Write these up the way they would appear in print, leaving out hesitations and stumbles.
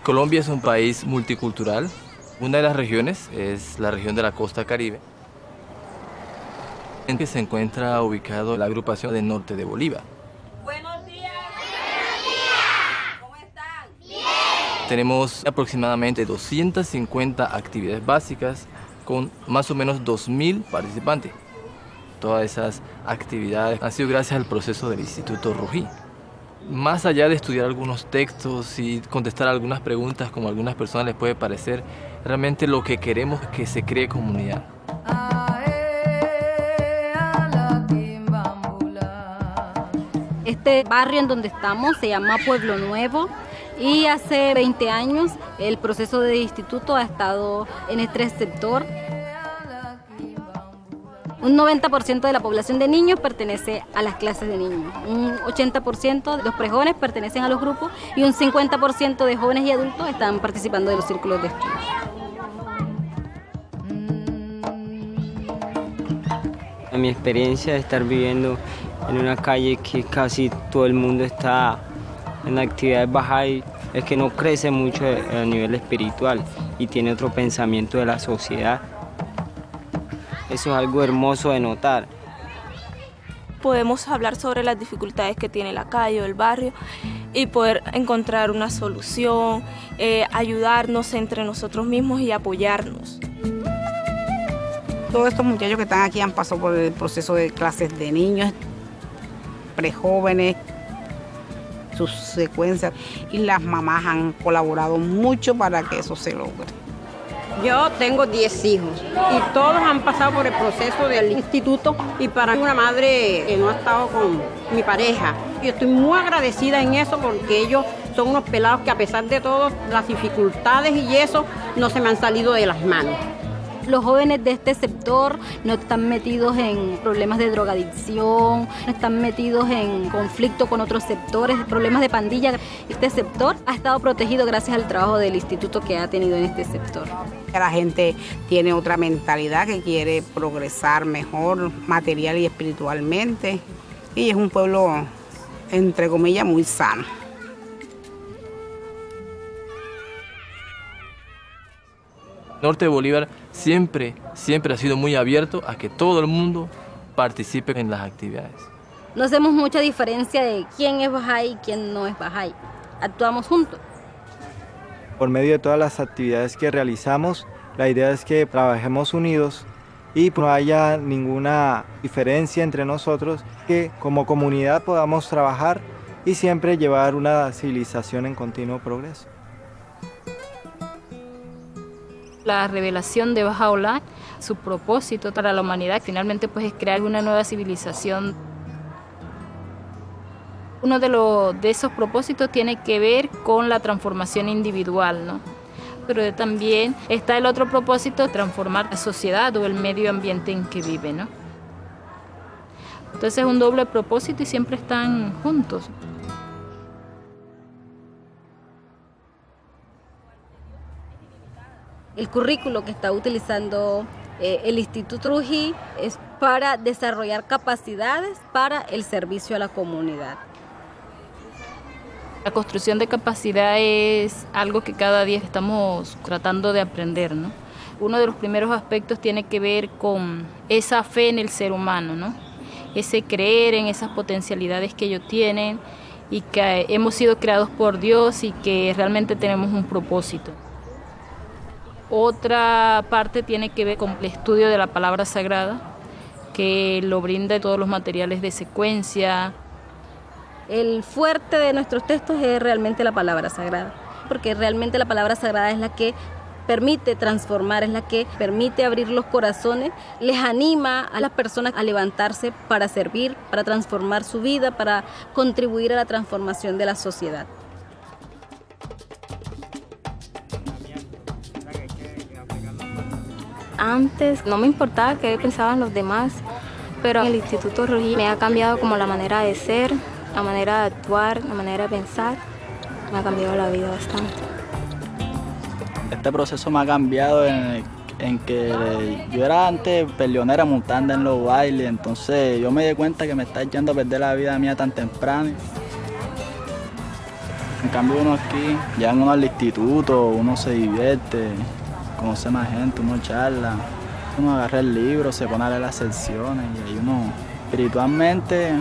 Colombia es un país multicultural. Una de las regiones es la región de la costa caribe, en que se encuentra ubicado la agrupación del norte de Bolívar. Buenos días. Buenos días. ¿Cómo están? Bien. Tenemos aproximadamente 250 actividades básicas con más o menos 2.000 participantes. Todas esas actividades han sido gracias al proceso del Instituto Rugí. Más allá de estudiar algunos textos y contestar algunas preguntas como a algunas personas les puede parecer, realmente lo que queremos es que se cree comunidad. Este barrio en donde estamos se llama Pueblo Nuevo y hace 20 años el proceso de instituto ha estado en este sector. Un 90% de la población de niños pertenece a las clases de niños, un 80% de los prejóvenes pertenecen a los grupos y un 50% de jóvenes y adultos están participando de los círculos de estudio. Mi experiencia de estar viviendo en una calle que casi todo el mundo está en actividades Bahá'í es que no crece mucho a nivel espiritual y tiene otro pensamiento de la sociedad. Eso es algo hermoso de notar. Podemos hablar sobre las dificultades que tiene la calle o el barrio y poder encontrar una solución, ayudarnos entre nosotros mismos y apoyarnos. Todos estos muchachos que están aquí han pasado por el proceso de clases de niños, prejóvenes, sus secuencias, y las mamás han colaborado mucho para que eso se logre. Yo tengo 10 hijos y todos han pasado por el proceso del instituto y para mí una madre que no ha estado con mi pareja. Yo estoy muy agradecida en eso porque ellos son unos pelados que a pesar de todas las dificultades y eso no se me han salido de las manos. Los jóvenes de este sector no están metidos en problemas de drogadicción, no están metidos en conflicto con otros sectores, problemas de pandilla. Este sector ha estado protegido gracias al trabajo del instituto que ha tenido en este sector. La gente tiene otra mentalidad que quiere progresar mejor material y espiritualmente y es un pueblo, entre comillas, muy sano. Norte de Bolívar siempre ha sido muy abierto a que todo el mundo participe en las actividades. No hacemos mucha diferencia de quién es Bahá'í y quién no es Bahá'í. Actuamos juntos. Por medio de todas las actividades que realizamos, la idea es que trabajemos unidos y no haya ninguna diferencia entre nosotros, que como comunidad podamos trabajar y siempre llevar una civilización en continuo progreso. La revelación de Baha'u'lláh, su propósito para la humanidad, finalmente pues es crear una nueva civilización. Uno de esos propósitos tiene que ver con la transformación individual, ¿no? Pero también está el otro propósito, transformar la sociedad o el medio ambiente en que vive, ¿no? Entonces es un doble propósito y siempre están juntos. El currículo que está utilizando el Instituto Rugí es para desarrollar capacidades para el servicio a la comunidad. La construcción de capacidad es algo que cada día estamos tratando de aprender, ¿no? Uno de los primeros aspectos tiene que ver con esa fe en el ser humano, ¿no? Ese creer en esas potencialidades que ellos tienen y que hemos sido creados por Dios y que realmente tenemos un propósito. Otra parte tiene que ver con el estudio de la palabra sagrada, que lo brinda todos los materiales de secuencia. El fuerte de nuestros textos es realmente la palabra sagrada, porque realmente la palabra sagrada es la que permite transformar, es la que permite abrir los corazones, les anima a las personas a levantarse para servir, para transformar su vida, para contribuir a la transformación de la sociedad. Antes no me importaba qué pensaban los demás, pero el Instituto Rugí me ha cambiado como la manera de ser, la manera de actuar, la manera de pensar. Me ha cambiado la vida bastante. Este proceso me ha cambiado en que yo era antes peleonera montando en los bailes, entonces yo me di cuenta que me está echando a perder la vida mía tan temprano. En cambio uno aquí, llegan uno al instituto, uno se divierte, conoce más gente, uno charla, uno agarra el libro, se pone a leer las secciones y ahí uno espiritualmente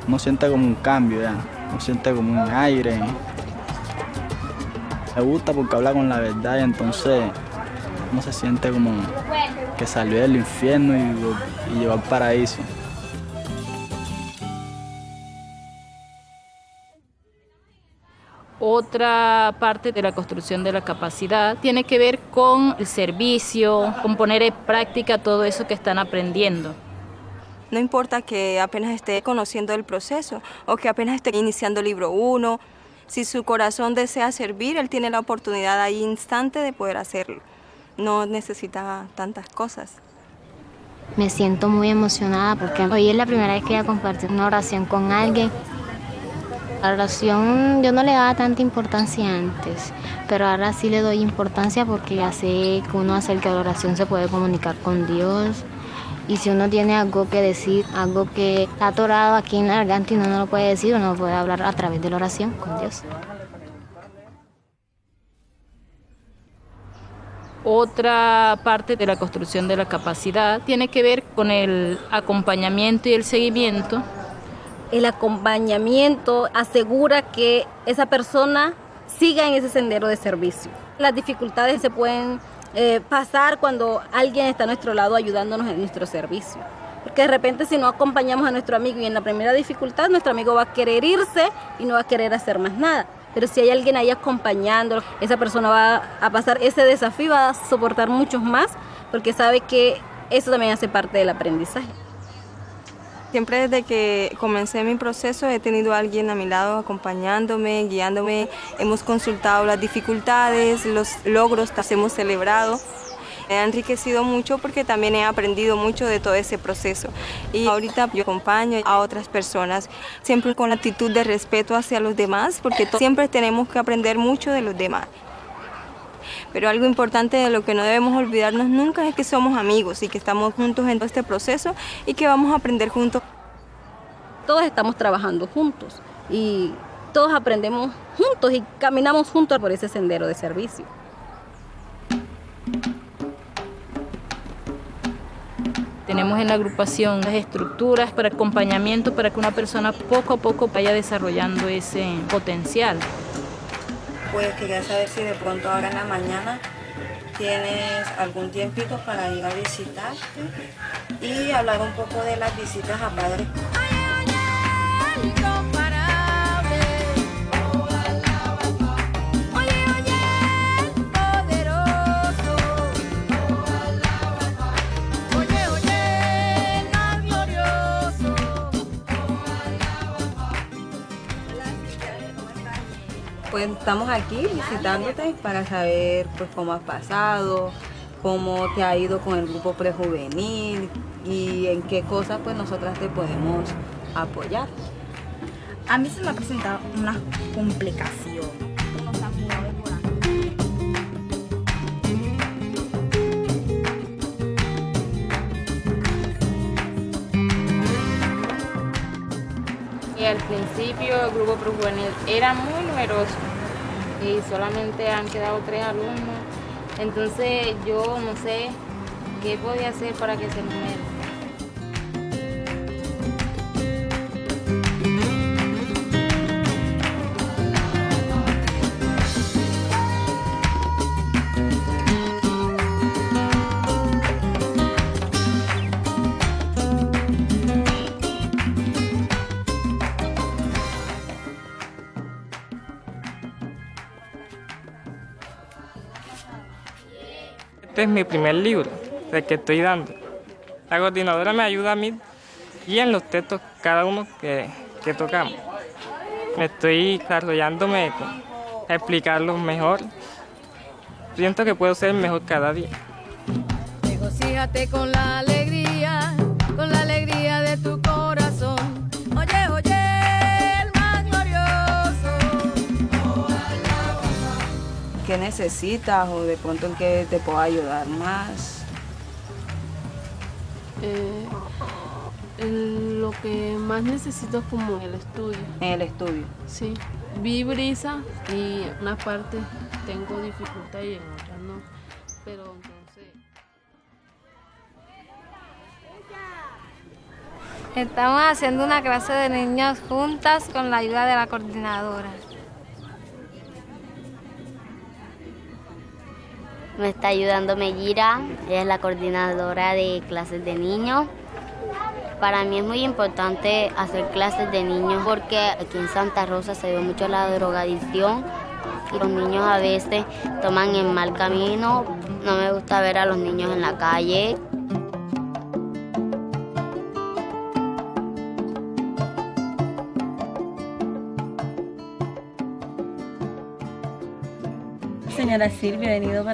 uno siente como un cambio ya, uno siente como un aire. Me gusta porque habla con la verdad y entonces uno se siente como que salió del infierno y llegó al paraíso. Otra parte de la construcción de la capacidad tiene que ver con el servicio, con poner en práctica todo eso que están aprendiendo. No importa que apenas esté conociendo el proceso o que apenas esté iniciando el libro 1, si su corazón desea servir, él tiene la oportunidad ahí instante de poder hacerlo. No necesita tantas cosas. Me siento muy emocionada porque hoy es la primera vez que voy a compartir una oración con alguien. La oración yo no le daba tanta importancia antes, pero ahora sí le doy importancia porque ya sé que uno acerca de la oración se puede comunicar con Dios. Y si uno tiene algo que decir, algo que está atorado aquí en la garganta y uno no lo puede decir, uno puede hablar a través de la oración con Dios. Otra parte de la construcción de la capacidad tiene que ver con el acompañamiento y el seguimiento. El acompañamiento asegura que esa persona siga en ese sendero de servicio. Las dificultades se pueden pasar cuando alguien está a nuestro lado ayudándonos en nuestro servicio. Porque de repente si no acompañamos a nuestro amigo y en la primera dificultad nuestro amigo va a querer irse y no va a querer hacer más nada. Pero si hay alguien ahí acompañándolo, esa persona va a pasar ese desafío, va a soportar muchos más porque sabe que eso también hace parte del aprendizaje. Siempre desde que comencé mi proceso he tenido a alguien a mi lado acompañándome, guiándome. Hemos consultado las dificultades, los logros que hemos celebrado. Me ha enriquecido mucho porque también he aprendido mucho de todo ese proceso. Y ahorita yo acompaño a otras personas, siempre con la actitud de respeto hacia los demás, porque siempre tenemos que aprender mucho de los demás. Pero algo importante de lo que no debemos olvidarnos nunca es que somos amigos y que estamos juntos en todo este proceso y que vamos a aprender juntos. Todos estamos trabajando juntos y todos aprendemos juntos y caminamos juntos por ese sendero de servicio. Tenemos en la agrupación las estructuras para acompañamiento para que una persona poco a poco vaya desarrollando ese potencial. Pues quería saber si de pronto ahora en la mañana tienes algún tiempito para ir a visitarte y hablar un poco de las visitas a padres. Pues estamos aquí visitándote para saber pues cómo has pasado, cómo te ha ido con el grupo prejuvenil y en qué cosas pues nosotras te podemos apoyar. A mí se me ha presentado una complicación. Y al principio el grupo prejuvenil era muy numeroso y solamente han quedado 3 alumnos. Entonces yo no sé qué podía hacer para que se numere. Este es mi primer libro, el que estoy dando. La coordinadora me ayuda a mí y en los textos cada uno que tocamos. Me estoy desarrollándome a explicarlos mejor. Siento que puedo ser mejor cada día. Regocíjate con la alegría de tu corazón. Oye, oye, el más glorioso. ¿Qué necesitas o de pronto en qué te puedo ayudar más? Lo que más necesito es como el estudio. En el estudio. Sí. vi brisa y en unas partes tengo dificultad y en otras no, pero entonces... Estamos haciendo una clase de niños juntas con la ayuda de la coordinadora. Me está ayudando Mellira, ella es la coordinadora de clases de niños. Para mí es muy importante hacer clases de niños porque aquí en Santa Rosa se ve mucho la drogadicción y los niños a veces toman el mal camino. No me gusta ver a los niños en la calle. Señora Silvia, he venido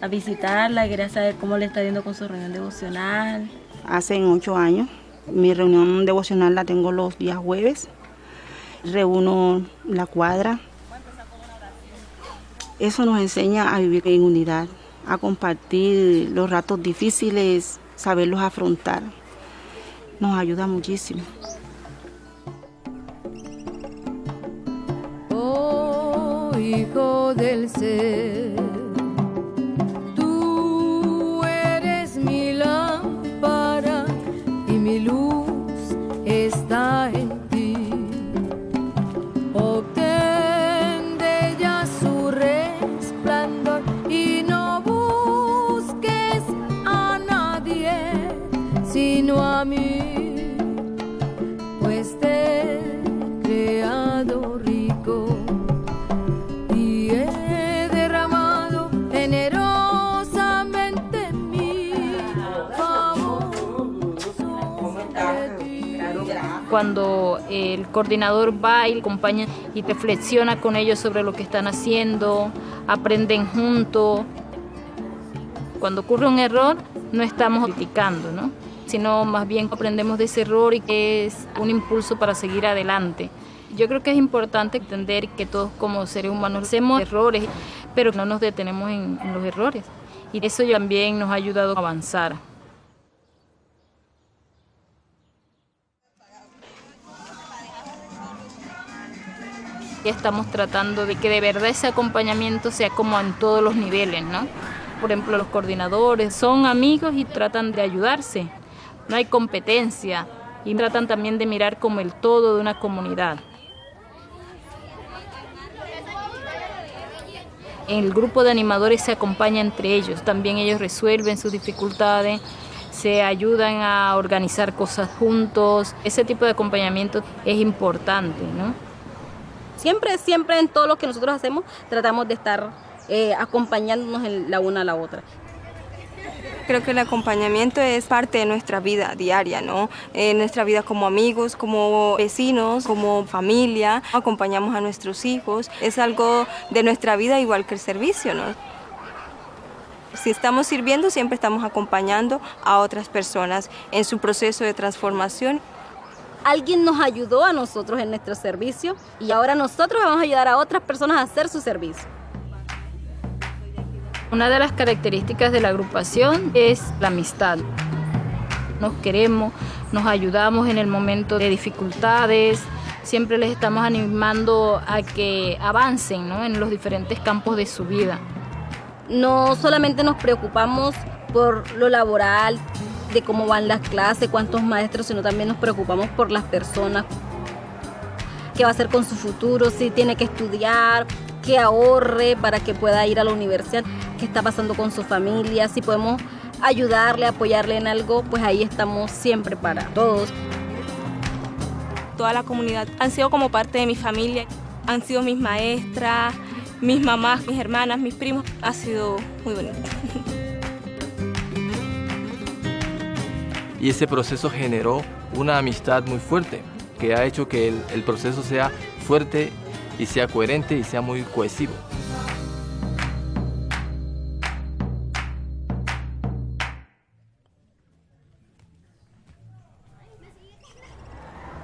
a visitarla, quería saber cómo le está yendo con su reunión devocional. Hace 8 años, mi reunión devocional la tengo los días jueves, reúno la cuadra. Eso nos enseña a vivir en unidad, a compartir los ratos difíciles, saberlos afrontar. Nos ayuda muchísimo. Hijo del ser, tú eres mi lámpara y mi luz está en ti. Obtén de ella su resplandor y no busques a nadie sino a mí, pues te he creado rico. Cuando el coordinador va y acompaña y reflexiona con ellos sobre lo que están haciendo, aprenden juntos. Cuando ocurre un error, no estamos criticando, ¿no? Sino más bien aprendemos de ese error y que es un impulso para seguir adelante. Yo creo que es importante entender que todos como seres humanos hacemos errores, pero no nos detenemos en los errores. Y eso también nos ha ayudado a avanzar. Ya estamos tratando de que de verdad ese acompañamiento sea como en todos los niveles, ¿no? Por ejemplo, los coordinadores son amigos y tratan de ayudarse. No hay competencia y tratan también de mirar como el todo de una comunidad. El grupo de animadores se acompaña entre ellos. También ellos resuelven sus dificultades, se ayudan a organizar cosas juntos. Ese tipo de acompañamiento es importante, ¿no? Siempre en todo lo que nosotros hacemos tratamos de estar acompañándonos la una a la otra. Creo que el acompañamiento es parte de nuestra vida diaria, ¿no? Nuestra vida como amigos, como vecinos, como familia. Acompañamos a nuestros hijos. Es algo de nuestra vida igual que el servicio, ¿no? Si estamos sirviendo, siempre estamos acompañando a otras personas en su proceso de transformación. Alguien nos ayudó a nosotros en nuestro servicio y ahora nosotros vamos a ayudar a otras personas a hacer su servicio. Una de las características de la agrupación es la amistad. Nos queremos, nos ayudamos en el momento de dificultades, siempre les estamos animando a que avancen, ¿no? En los diferentes campos de su vida. No solamente nos preocupamos por lo laboral, de cómo van las clases, cuántos maestros, sino también nos preocupamos por las personas, qué va a hacer con su futuro, si tiene que estudiar, que ahorre para que pueda ir a la universidad, qué está pasando con su familia, si podemos ayudarle, apoyarle en algo, pues ahí estamos siempre para todos. Toda la comunidad han sido como parte de mi familia, han sido mis maestras, mis mamás, mis hermanas, mis primos, ha sido muy bonito. Y ese proceso generó una amistad muy fuerte, que ha hecho que el proceso sea fuerte y sea coherente y sea muy cohesivo.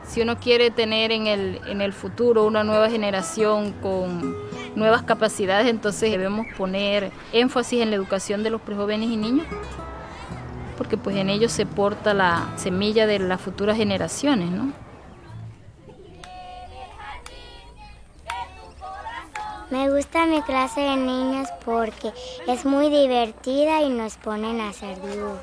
Si uno quiere tener en el futuro una nueva generación con nuevas capacidades, entonces debemos poner énfasis en la educación de los prejóvenes y niños, porque pues en ellos se porta la semilla de las futuras generaciones, ¿no? Me gusta mi clase de niños porque es muy divertida y nos ponen a hacer dibujos.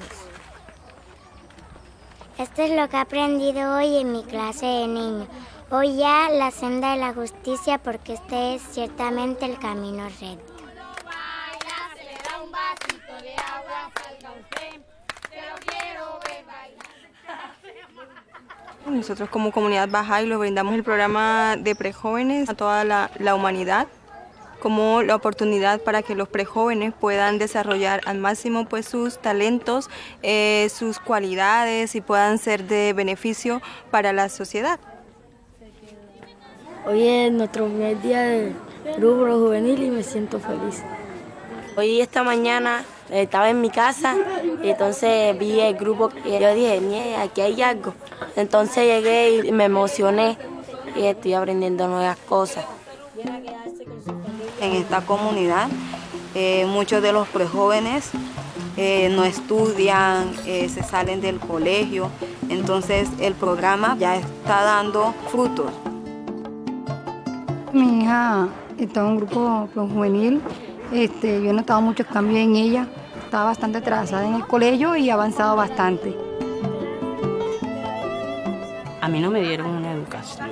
Esto es lo que he aprendido hoy en mi clase de niños. Hoy ya la senda de la justicia porque este es ciertamente el camino recto. Nosotros como comunidad Bahá'í le brindamos el programa de prejóvenes a toda la humanidad como la oportunidad para que los prejóvenes puedan desarrollar al máximo pues sus talentos, sus cualidades y puedan ser de beneficio para la sociedad. Hoy es nuestro primer día del grupo juvenil y me siento feliz. Hoy esta mañana estaba en mi casa y entonces vi el grupo y yo dije, "Nie, aquí hay algo". Entonces llegué y me emocioné y estoy aprendiendo nuevas cosas. En esta comunidad muchos de los prejóvenes no estudian, se salen del colegio, entonces el programa ya está dando frutos. Mi hija está en un grupo juvenil, yo he notado muchos cambios en ella, está bastante atrasada en el colegio y ha avanzado bastante. A mí no me dieron una educación,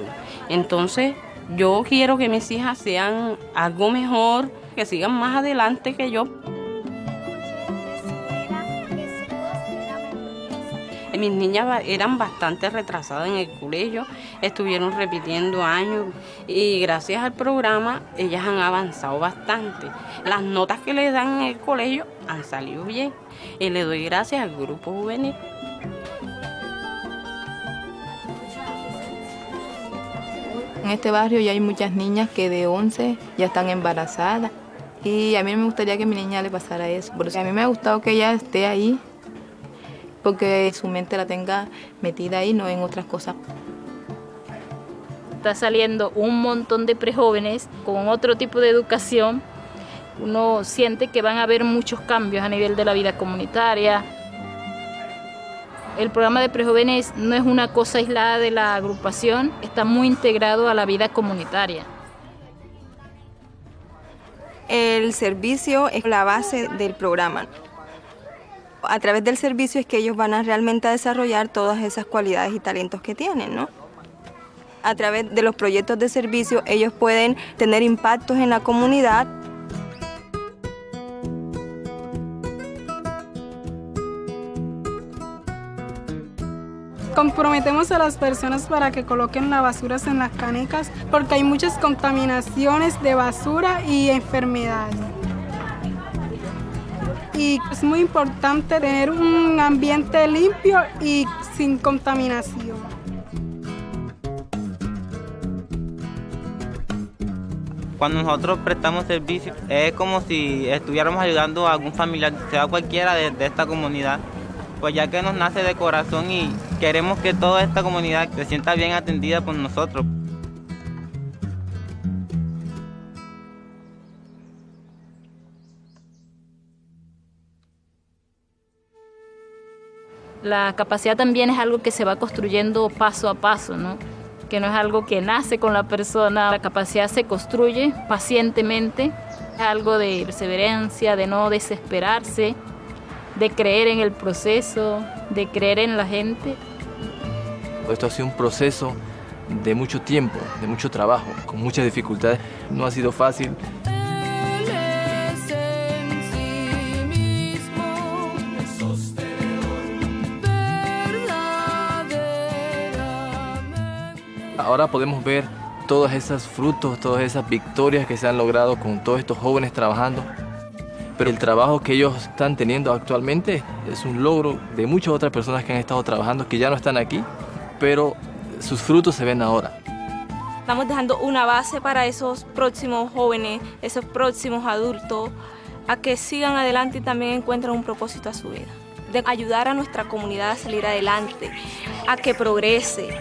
entonces yo quiero que mis hijas sean algo mejor, que sigan más adelante que yo. Mis niñas eran bastante retrasadas en el colegio, estuvieron repitiendo años y gracias al programa ellas han avanzado bastante. Las notas que les dan en el colegio han salido bien y le doy gracias al grupo juvenil. En este barrio ya hay muchas niñas que de 11 ya están embarazadas y a mí me gustaría que a mi niña le pasara eso. Porque a mí me ha gustado que ella esté ahí, porque su mente la tenga metida ahí, no en otras cosas. Está saliendo un montón de prejóvenes con otro tipo de educación. Uno siente que van a haber muchos cambios a nivel de la vida comunitaria. El programa de prejóvenes no es una cosa aislada de la agrupación, está muy integrado a la vida comunitaria. El servicio es la base del programa. A través del servicio es que ellos van a realmente desarrollar todas esas cualidades y talentos que tienen, ¿no? A través de los proyectos de servicio ellos pueden tener impactos en la comunidad. Comprometemos a las personas para que coloquen las basuras en las canecas porque hay muchas contaminaciones de basura y enfermedades. Y es muy importante tener un ambiente limpio y sin contaminación. Cuando nosotros prestamos servicio es como si estuviéramos ayudando a algún familiar, sea cualquiera de esta comunidad, pues ya que nos nace de corazón y queremos que toda esta comunidad se sienta bien atendida por nosotros. La capacidad también es algo que se va construyendo paso a paso, ¿no? Que no es algo que nace con la persona. La capacidad se construye pacientemente, es algo de perseverancia, de no desesperarse, de creer en el proceso, de creer en la gente. Esto ha sido un proceso de mucho tiempo, de mucho trabajo, con muchas dificultades. No ha sido fácil. Ahora podemos ver todos esos frutos, todas esas victorias que se han logrado con todos estos jóvenes trabajando. Pero el trabajo que ellos están teniendo actualmente es un logro de muchas otras personas que han estado trabajando, que ya no están aquí, pero sus frutos se ven ahora. Estamos dejando una base para esos próximos jóvenes, esos próximos adultos, a que sigan adelante y también encuentren un propósito a su vida. De ayudar a nuestra comunidad a salir adelante, a que progrese.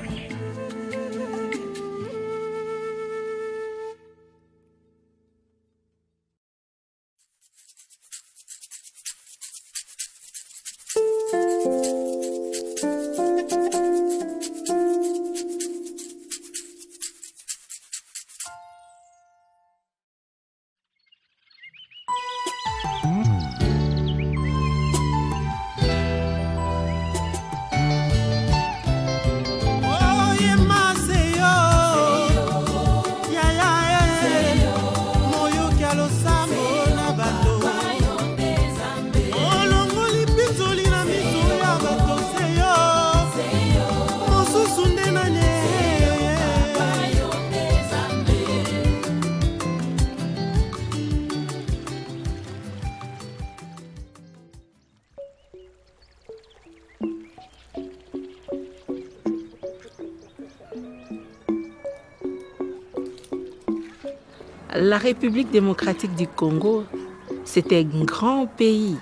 La République démocratique du Congo, c'est un grand pays,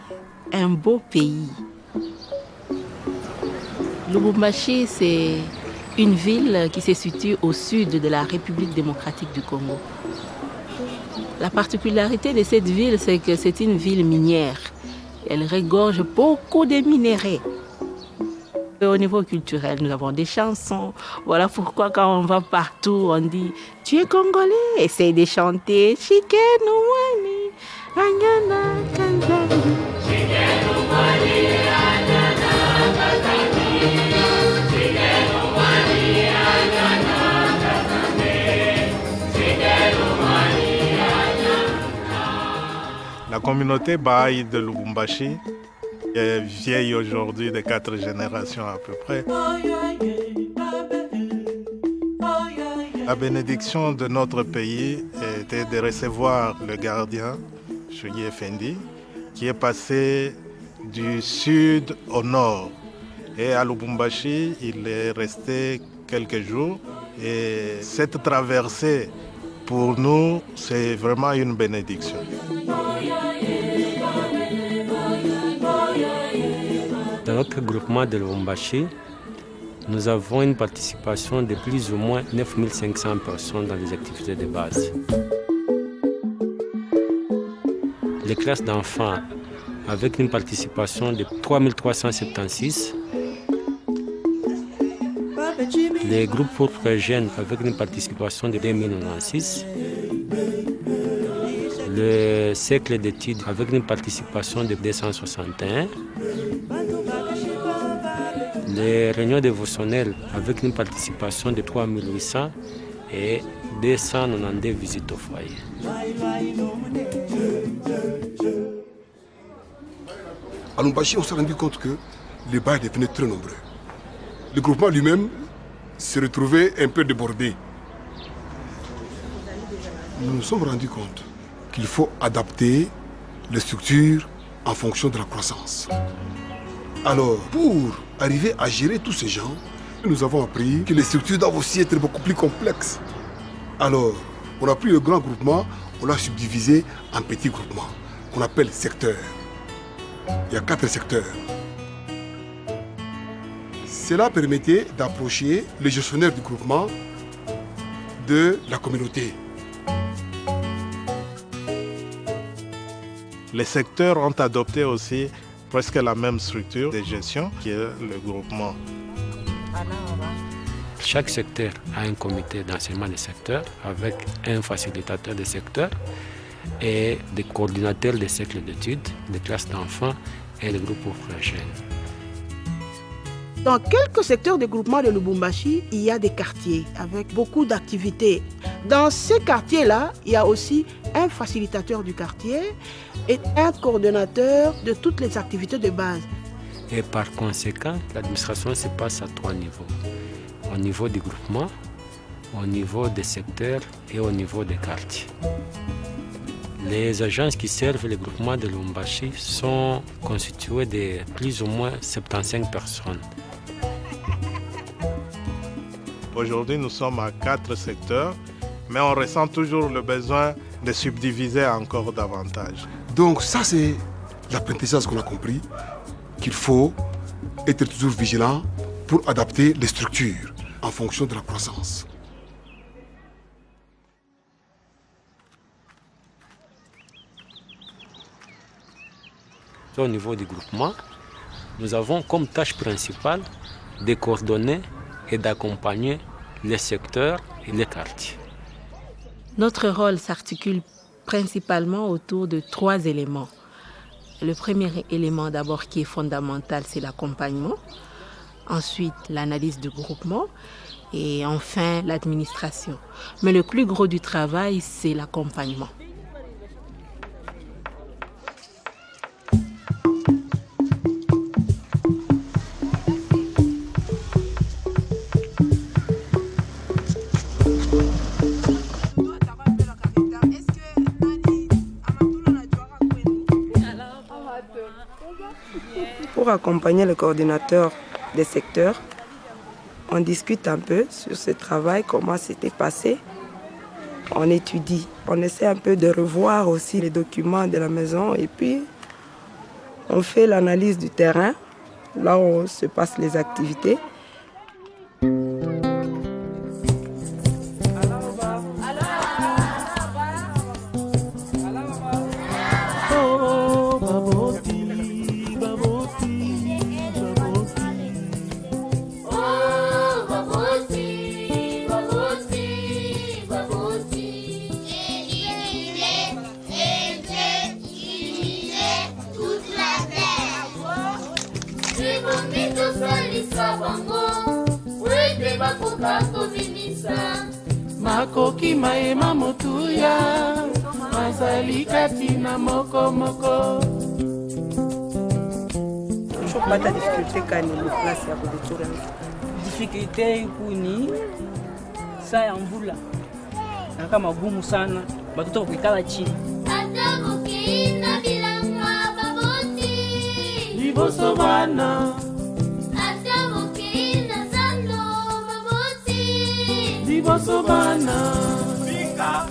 un beau pays. Lubumbashi, c'est une ville qui se situe au sud de la République démocratique du Congo. La particularité de cette ville, c'est que c'est une ville minière. Elle regorge beaucoup de minéraux. Au niveau culturel, nous avons des chansons. Voilà pourquoi quand on va partout, on dit « Tu es congolais ?» Essaye de chanter « Shikenu wani, anyana kanzangi ». La communauté Bahaï de Lubumbashi est vieille aujourd'hui de 4 générations à peu près. La bénédiction de notre pays était de recevoir le gardien, Choui Effendi, qui est passé du sud au nord. Et à Lubumbashi, il est resté quelques jours. Et cette traversée, pour nous, c'est vraiment une bénédiction. Dans notre groupement de Lubumbashi, nous avons une participation de plus ou moins 9500 personnes dans les activités de base. Les classes d'enfants avec une participation de 3376. Les groupes pour jeunes avec une participation de 2096. Le cercle d'études avec une participation de 261. Les réunions dévotionnelles avec une participation de 3800 et 292 visites au foyer. À Lubumbashi, on s'est rendu compte que les bails devenaient très nombreux. Le groupement lui-même s'est retrouvé un peu débordé. Nous nous sommes rendus compte qu'il faut adapter les structures en fonction de la croissance. Alors, pour arriver à gérer tous ces gens, nous avons appris que les structures doivent aussi être beaucoup plus complexes. Alors, on a pris le grand groupement, on l'a subdivisé en petits groupements, qu'on appelle secteurs. Il y a 4 secteurs. Cela permettait d'approcher les gestionnaires du groupement de la communauté. Les secteurs ont adopté aussi presque la même structure de gestion qui est le groupement. Chaque secteur a un comité d'enseignement des secteurs avec un facilitateur des secteurs et des coordinateurs des cercles d'études, des classes d'enfants et des groupes pour jeunes. Dans quelques secteurs de groupement de Lubumbashi, il y a des quartiers avec beaucoup d'activités. Dans ces quartiers-là, il y a aussi un facilitateur du quartier et un coordonnateur de toutes les activités de base. Et par conséquent, l'administration se passe à 3 niveaux. Au niveau du groupement, au niveau des secteurs et au niveau des quartiers. Les agences qui servent le groupement de Lubumbashi sont constituées de plus ou moins 75 personnes. Aujourd'hui, nous sommes à 4 secteurs, mais on ressent toujours le besoin de subdiviser encore davantage. Donc ça, c'est l'apprentissage qu'on a compris, qu'il faut être toujours vigilant pour adapter les structures en fonction de la croissance. Au niveau du groupement, nous avons comme tâche principale de coordonner et d'accompagner les secteurs et les quartiers. Notre rôle s'articule principalement autour de 3 éléments. Le premier élément d'abord qui est fondamental, c'est l'accompagnement. Ensuite, l'analyse du groupement. Et enfin, l'administration. Mais le plus gros du travail, c'est l'accompagnement. Pour accompagner le coordinateur des secteurs, on discute un peu sur ce travail, comment c'était passé. on étudie. On essaie un peu de revoir aussi les documents de la maison et puis on fait l'analyse du terrain, là où se passent les activités. Makoki maema motuya mazali katina moko moko. Toujours pas de difficulté quand il est place ya kulitura. Difficulté kuni saa ya mvula na kama gumu sana batoto kuikala chini. Liboso bana liboso bana Bika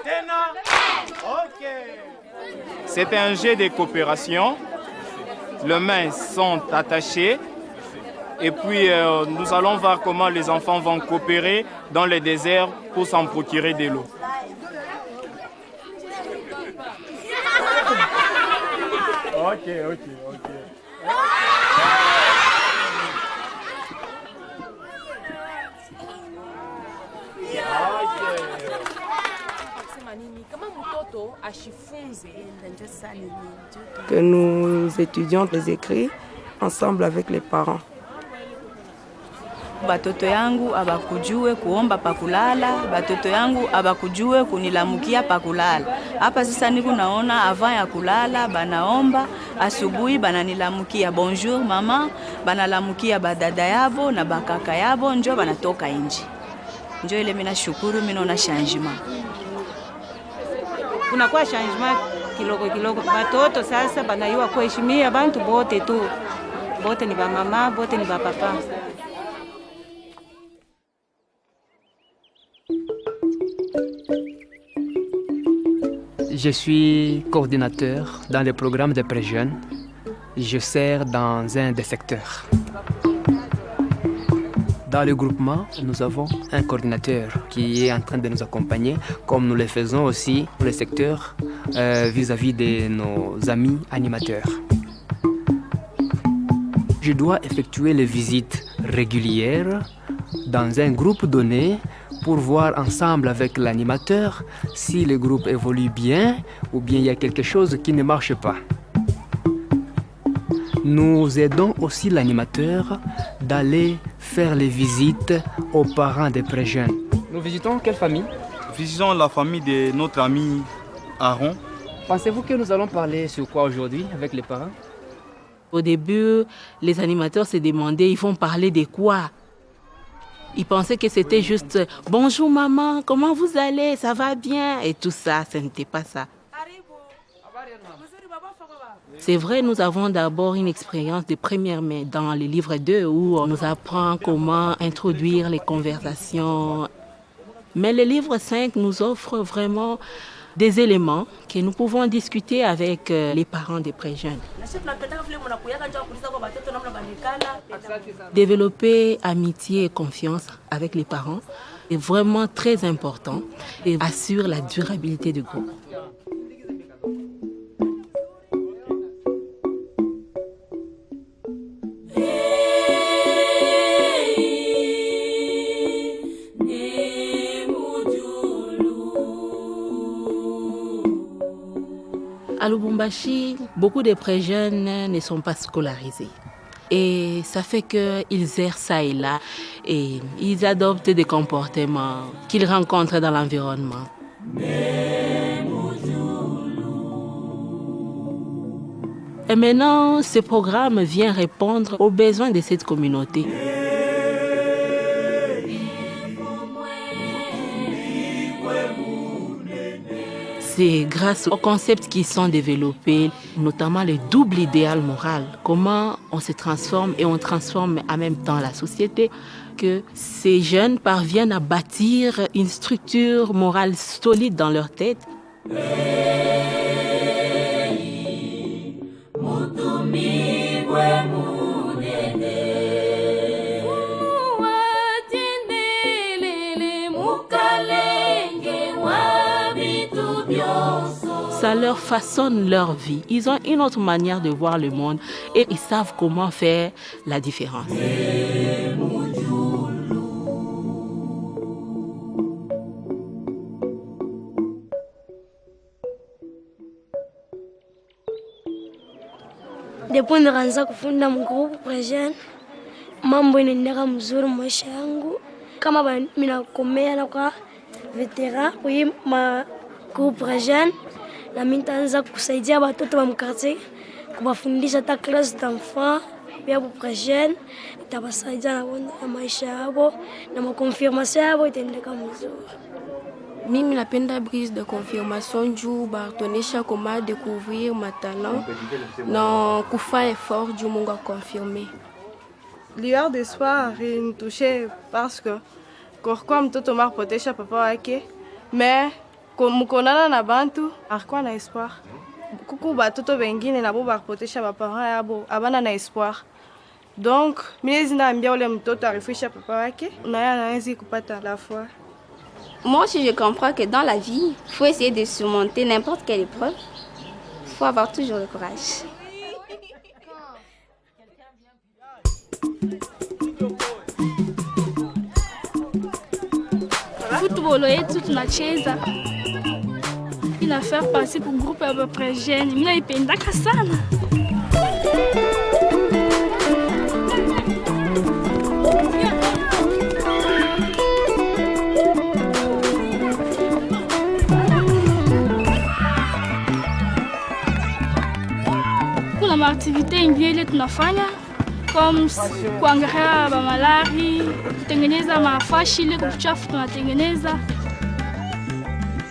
Tena OK. C'est un jeu de coopération. Les mains sont attachées et puis nous allons voir comment les enfants vont coopérer dans le désert pour s'en procurer de l'eau. OK. Que nous étudions les écrits ensemble avec les parents. Batoto yangu abakujue kuomba pakulala, batoto yangu abakujue kunilamukia pakulala. Hapa sasa niko naona avant ya kulala banaomba, asubuhi bananilamukia bonjour mama, banalamukia badada yabo na bakaka yabo, njo banatoka nje. Njo ile mimi nashukuru, mimi naona changement. Kunakuwa changement kidogo. Batoto sasa banayua kuheshimia bantu bote tu. Bote ni ba mama, bote ni ba papa. Je suis coordinateur dans le programme de pré-jeunes. Je sers dans un des secteurs. Dans le groupement, nous avons un coordinateur qui est en train de nous accompagner, comme nous le faisons aussi pour le secteur vis-à-vis de nos amis animateurs. Je dois effectuer les visites régulières dans un groupe donné pour voir ensemble avec l'animateur si le groupe évolue bien ou bien il y a quelque chose qui ne marche pas. Nous aidons aussi l'animateur d'aller faire les visites aux parents des pré-jeunes. Nous visitons quelle famille? Visitons la famille de notre ami Aaron. Pensez-vous que nous allons parler sur quoi aujourd'hui avec les parents? Au début, les animateurs se demandaient, ils vont parler de quoi? Ils pensaient que c'était juste « Bonjour maman, comment vous allez? Ça va bien ?» et tout ça, ce n'était pas ça. C'est vrai, nous avons d'abord une expérience de première main dans le livre 2 où on nous apprend comment introduire les conversations. Mais le livre 5 nous offre vraiment des éléments que nous pouvons discuter avec les parents des pré-jeunes. Développer amitié et confiance avec les parents est vraiment très important et assure la durabilité du groupe. À Lubumbashi, beaucoup de pré-jeunes ne sont pas scolarisés. Et ça fait qu'ils errent ça et là et ils adoptent des comportements qu'ils rencontrent dans l'environnement. Et maintenant, ce programme vient répondre aux besoins de cette communauté. c'est grâce aux concepts qui sont développés, notamment le double idéal moral, comment on se transforme et on transforme en même temps la société, que ces jeunes parviennent à bâtir une structure morale solide dans leur tête. Ça leur façonne leur vie. Ils ont une autre manière de voir le monde et ils savent comment faire la différence. Depuis nikaanza kufunda mgrupu present, mambo inaendeka mzuri maisha yangu. Kama minakomea na kwa veteran kwa hii magrupu present, na mimi nitaanza kusaidia watoto wa mkartie, kuwafundisha hata classe d'enfants pia pour present, itabasaidia na maisha yao na makonfirmation yao itaendeka mzuri. Mimi napenda brise de confirmation juu bartonesha comment découvrir ma talent na kufa effort juu Mungu a confirmer. Lueur d'espoir ilinitouche parce que kwa mtoto marpotesha papa wake mais mkonana na bantu alikuwa na espoir. Kuku batoto wengine nabo barpotesha papa yabo abana na espoir. Donc mimi zinaambia ule mtoto arifisha papa wake na anaweza kupata la foi. Moi aussi, je comprends que dans la vie, il faut essayer de surmonter n'importe quelle épreuve. Il faut avoir toujours le courage. Football yetu tunacheza. Ina faire partie pour groupe à peu près jeune. Mimi naipendaka sana. Activité ingine tunafanya comme kuangalia malari, kutengeneza mafashi ile kuchafu tunatengeneza.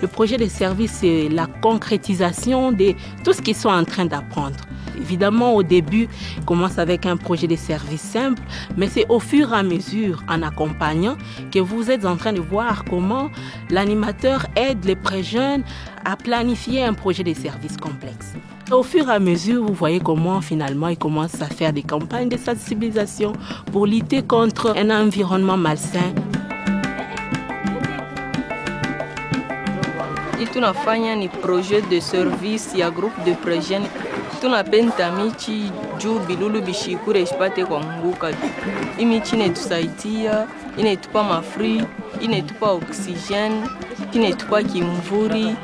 Le projet de service, c'est la concrétisation de tout ce qu'ils sont en train d'apprendre. Évidemment, au début, on commence avec un projet de service simple, mais c'est au fur et à mesure, en accompagnant, que vous êtes en train de voir comment l'animateur aide les pré-jeunes à planifier un projet de service complexe. Au fur et à mesure, vous voyez comment finalement ils commencent à faire des campagnes de sensibilisation pour lutter contre un environnement malsain. Tunafanya ni projet de service ya groupe de prejeunes. Tunapenda michi juu bilulu bishikure ishipate kuanguka. Imichi inetusaidia, inetupa mafri, inetupa oxygène, inetupa kimvuri,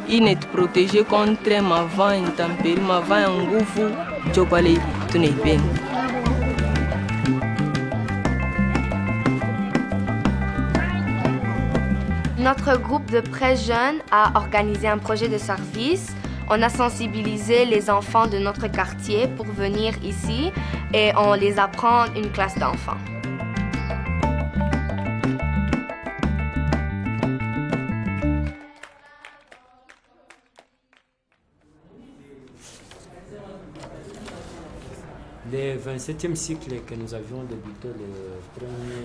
inetuprotege contre mavent intempérie, mavent ya nguvu, jopale tunaipenda. Notre groupe de pré-jeunes a organisé un projet de service. On a sensibilisé les enfants de notre quartier pour venir ici et on les apprend une classe d'enfants. Le 27e cycle que nous avions débuté,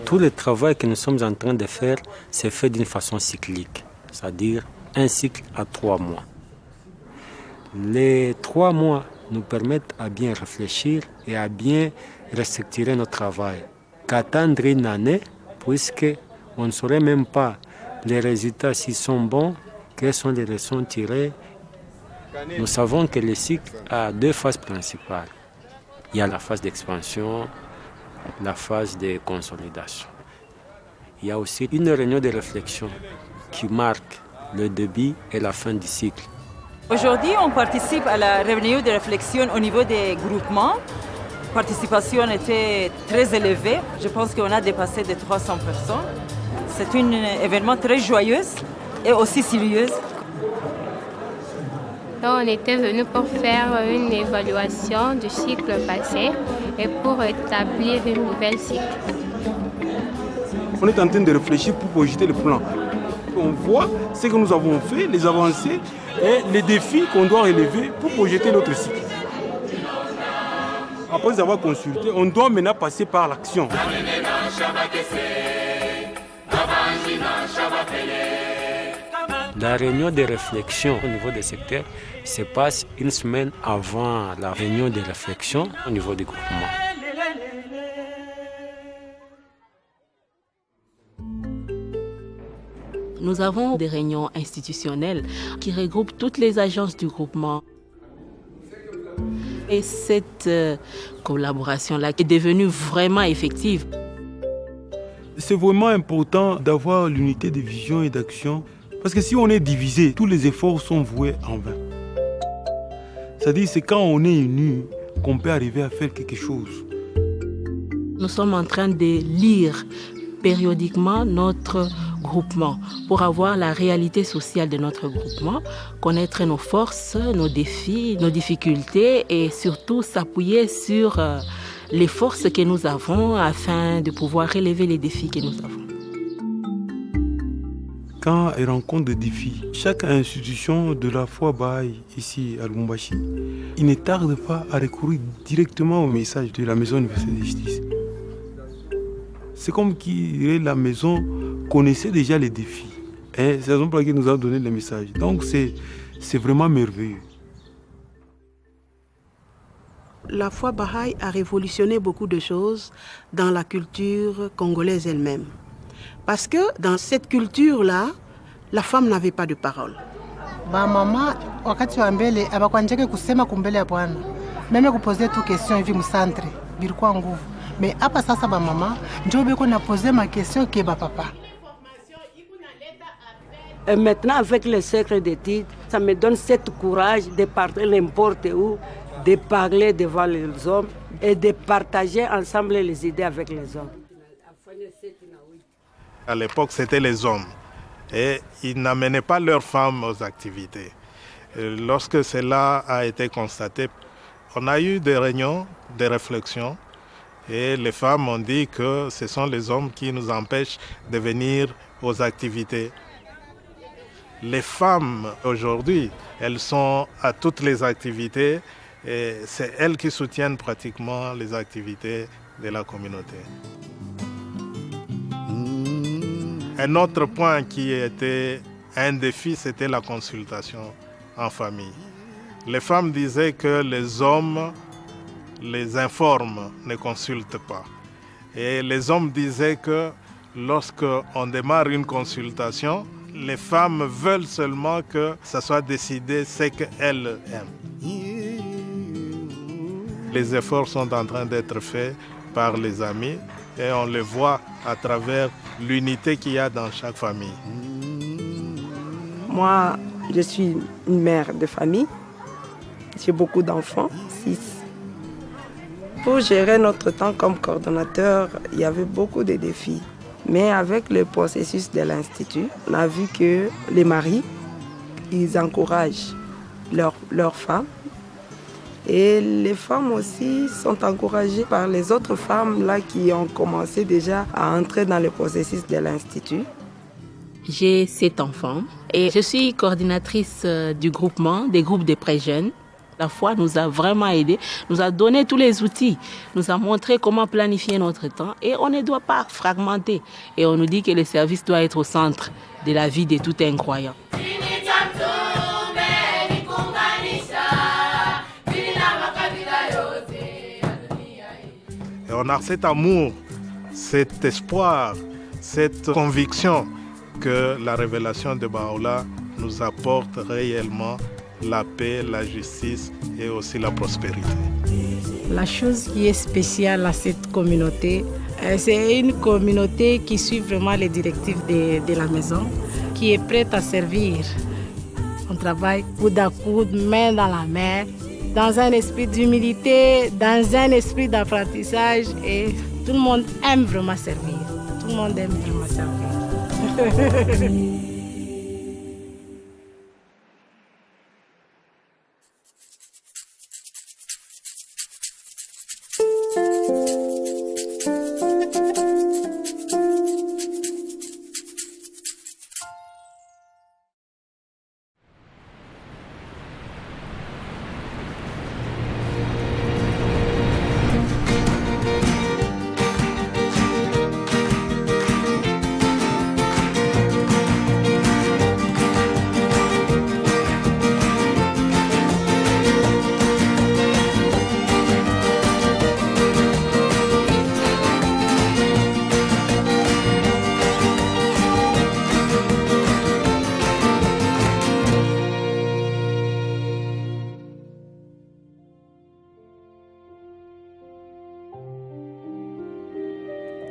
tout le travail que nous sommes en train de faire, c'est fait d'une façon cyclique, c'est-à-dire un cycle à 3 mois. Les 3 mois nous permettent à bien réfléchir et à bien restructurer notre travail. Qu'attendre une année, puisqu'on ne saurait même pas les résultats s'ils sont bons, quelles sont les leçons tirées. Nous savons que le cycle a 2 phases principales. Il y a la phase d'expansion, la phase de consolidation. Il y a aussi une réunion de réflexion qui marque le début et la fin du cycle. Aujourd'hui, on participe à la réunion de réflexion au niveau des groupements. La participation était très élevée. Je pense qu'on a dépassé de 300 personnes. C'est un événement très joyeux et aussi sérieux. Donc, on était venu pour faire une évaluation du cycle passé et pour établir une nouvelle cycle. On est en train de réfléchir pour projeter le plan. On voit ce que nous avons fait, les avancées et les défis qu'on doit relever pour projeter notre cycle. Après avoir consulté, on doit maintenant passer par l'action. La réunion de réflexion au niveau des secteurs se passe une semaine avant la réunion de réflexion au niveau du groupement. Nous avons des réunions institutionnelles qui regroupent toutes les agences du groupement. Et cette collaboration-là est devenue vraiment effective. C'est vraiment important d'avoir l'unité de vision et d'action. Parce que si on est divisé, tous les efforts sont voués en vain. C'est-à-dire c'est quand on est unis qu'on peut arriver à faire quelque chose. Nous sommes en train de lire périodiquement notre groupement pour avoir la réalité sociale de notre groupement, connaître nos forces, nos défis, nos difficultés et surtout s'appuyer sur les forces que nous avons afin de pouvoir relever les défis que nous avons. Quand elle rencontre des défis, chaque institution de la foi Baha'i ici à Lubumbashi, il ne tarde pas à recourir directement au message de la Maison universelle de justice. C'est comme si la maison connaissait déjà les défis. Et c'est la raison pour laquelle nous a donné le message. Donc c'est vraiment merveilleux. La foi Baha'i a révolutionné beaucoup de choses dans la culture congolaise elle-même. Parce que dans cette culture-là, la femme n'avait pas de parole. Mama wakati wa mbele abakwanjeke kusema kumbele ya Bwana. Meme kupoze tu question hivi msantre bilikuwa nguvu. Mais hapa sasa ba mama ndio beko na poser ma question ke ba papa. Et maintenant avec le cercle d'études, ça me donne cette courage de parler n'importe où, de parler devant les hommes et de partager ensemble les idées avec les hommes. À l'époque, c'était les hommes et ils n'amenaient pas leurs femmes aux activités. Et lorsque cela a été constaté, on a eu des réunions, des réflexions et les femmes ont dit que ce sont les hommes qui nous empêchent de venir aux activités. Les femmes aujourd'hui, elles sont à toutes les activités et c'est elles qui soutiennent pratiquement les activités de la communauté. Un autre point qui était un défi, c'était la consultation en famille. Les femmes disaient que les hommes les informent, ne consultent pas. Et les hommes disaient que lorsqu'on démarre une consultation, les femmes veulent seulement que ça soit décidé ce qu'elles aiment. Les efforts sont en train d'être faits par les amis et on le voit à travers l'unité qu'il y a dans chaque famille. Moi, je suis une mère de famille. J'ai beaucoup d'enfants, 6. Pour gérer notre temps comme coordonnateur, il y avait beaucoup de défis. Mais avec le processus de l'Institut, on a vu que les maris, ils encouragent leurs femmes. Et les femmes aussi sont encouragées par les autres femmes là, qui ont commencé déjà à entrer dans le processus de l'Institut. J'ai 7 enfants et je suis coordinatrice du groupement, des groupes de pré-jeunes. La foi nous a vraiment aidés, nous a donné tous les outils, nous a montré comment planifier notre temps et on ne doit pas fragmenter. Et on nous dit que le service doit être au centre de la vie de tout un croyant. Et on a cet amour, cet espoir, cette conviction que la révélation de Baha'u'llah nous apporte réellement la paix, la justice et aussi la prospérité. La chose qui est spéciale à cette communauté, c'est une communauté qui suit vraiment les directives de la maison, qui est prête à servir. On travaille coude à coude, main dans la main, dans un esprit d'humilité, dans un esprit d'apprentissage et tout le monde aime vraiment servir. Tout le monde aime vraiment servir.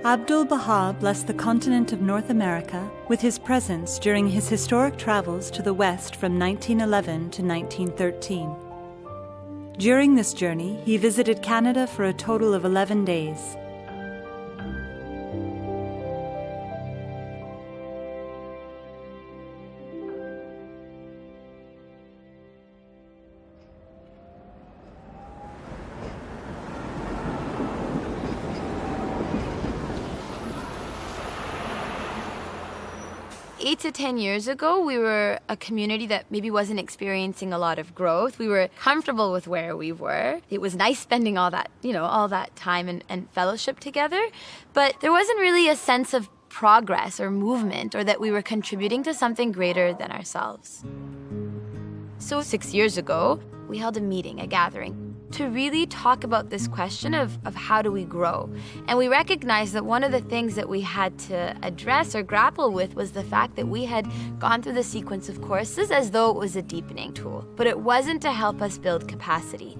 Abdul-Baha blessed the continent of North America with his presence during his historic travels to the West from 1911 to 1913. During this journey, he visited Canada for a total of 11 days. Eight to 10 years ago, we were a community that maybe wasn't experiencing a lot of growth. We were comfortable with where we were. It was nice spending all that time and fellowship together. But there wasn't really a sense of progress or movement, or that we were contributing to something greater than ourselves. So 6 years ago, we held a meeting, a gathering, to really talk about this question of how do we grow. And we recognized that one of the things that we had to address or grapple with was the fact that we had gone through the sequence of courses as though it was a deepening tool, but it wasn't to help us build capacity.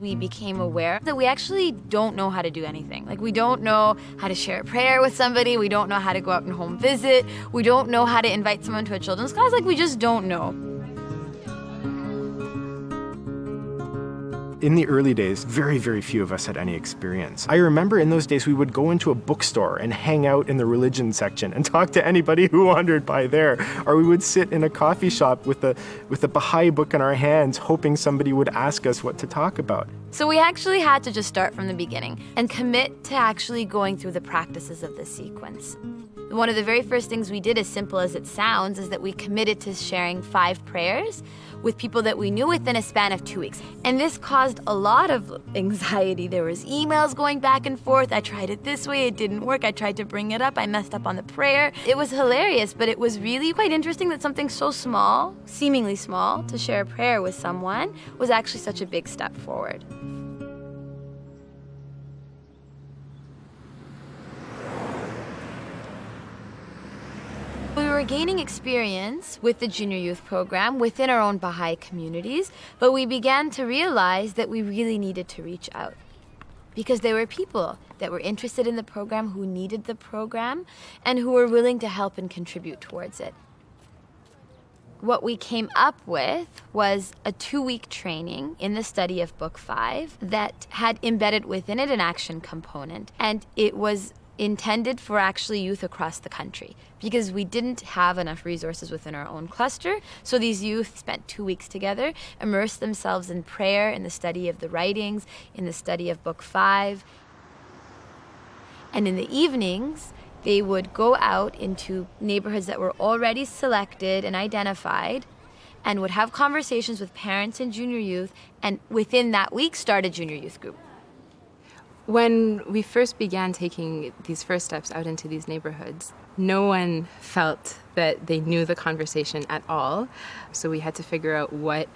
We became aware that we actually don't know how to do anything. Like, we don't know how to share a prayer with somebody. We don't know how to go out and home visit. We don't know how to invite someone to a children's class. Like, we just don't know. In the early days, very, very few of us had any experience. I remember in those days we would go into a bookstore and hang out in the religion section and talk to anybody who wandered by there. Or we would sit in a coffee shop with a Baha'i book in our hands, hoping somebody would ask us what to talk about. So we actually had to just start from the beginning and commit to actually going through the practices of the sequence. One of the very first things we did, as simple as it sounds, is that we committed to sharing 5 prayers with people that we knew within a span of 2 weeks. And this caused a lot of anxiety. There was emails going back and forth. I tried it this way, it didn't work. I tried to bring it up, I messed up on the prayer. It was hilarious, but it was really quite interesting that something so small, seemingly small, to share a prayer with someone was actually such a big step forward. We were gaining experience with the junior youth program within our own Baha'i communities, but we began to realize that we really needed to reach out, because there were people that were interested in the program, who needed the program, and who were willing to help and contribute towards it. What we came up with was a 2-week training in the study of Book 5 that had embedded within it an action component, and it was intended for actually youth across the country, because we didn't have enough resources within our own cluster. So these youth spent 2 weeks together, immersed themselves in prayer, in the study of the writings, in the study of Book 5. And in the evenings, they would go out into neighborhoods that were already selected and identified, and would have conversations with parents and junior youth, and within that week start a junior youth group. When we first began taking these first steps out into these neighborhoods, no one felt that they knew the conversation at all. So we had to figure out, what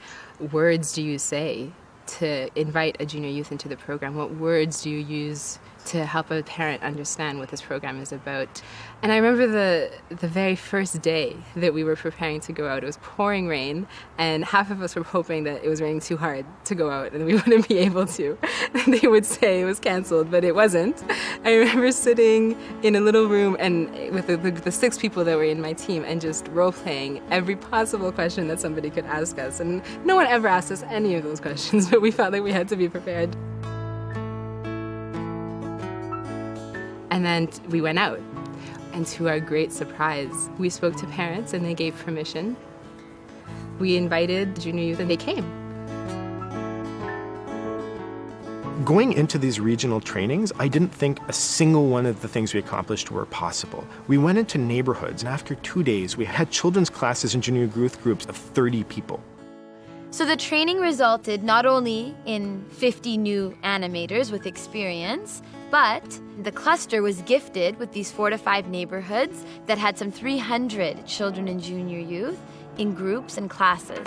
words do you say to invite a junior youth into the program? What words do you use to help a parent understand what this program is about? And I remember the very first day that we were preparing to go out, it was pouring rain, and half of us were hoping that it was raining too hard to go out and we wouldn't be able to. And they would say it was canceled, but it wasn't. I remember sitting in a little room and with the 6 people that were in my team, and just role-playing every possible question that somebody could ask us. And no one ever asked us any of those questions, but we felt like we had to be prepared. And then we went out, and to our great surprise, we spoke to parents and they gave permission. We invited junior youth and they came. Going into these regional trainings, I didn't think a single one of the things we accomplished were possible. We went into neighborhoods, and after 2 days, we had children's classes and junior youth groups of 30 people. So the training resulted not only in 50 new animators with experience, but the cluster was gifted with these 4 to 5 neighborhoods that had some 300 children and junior youth in groups and classes.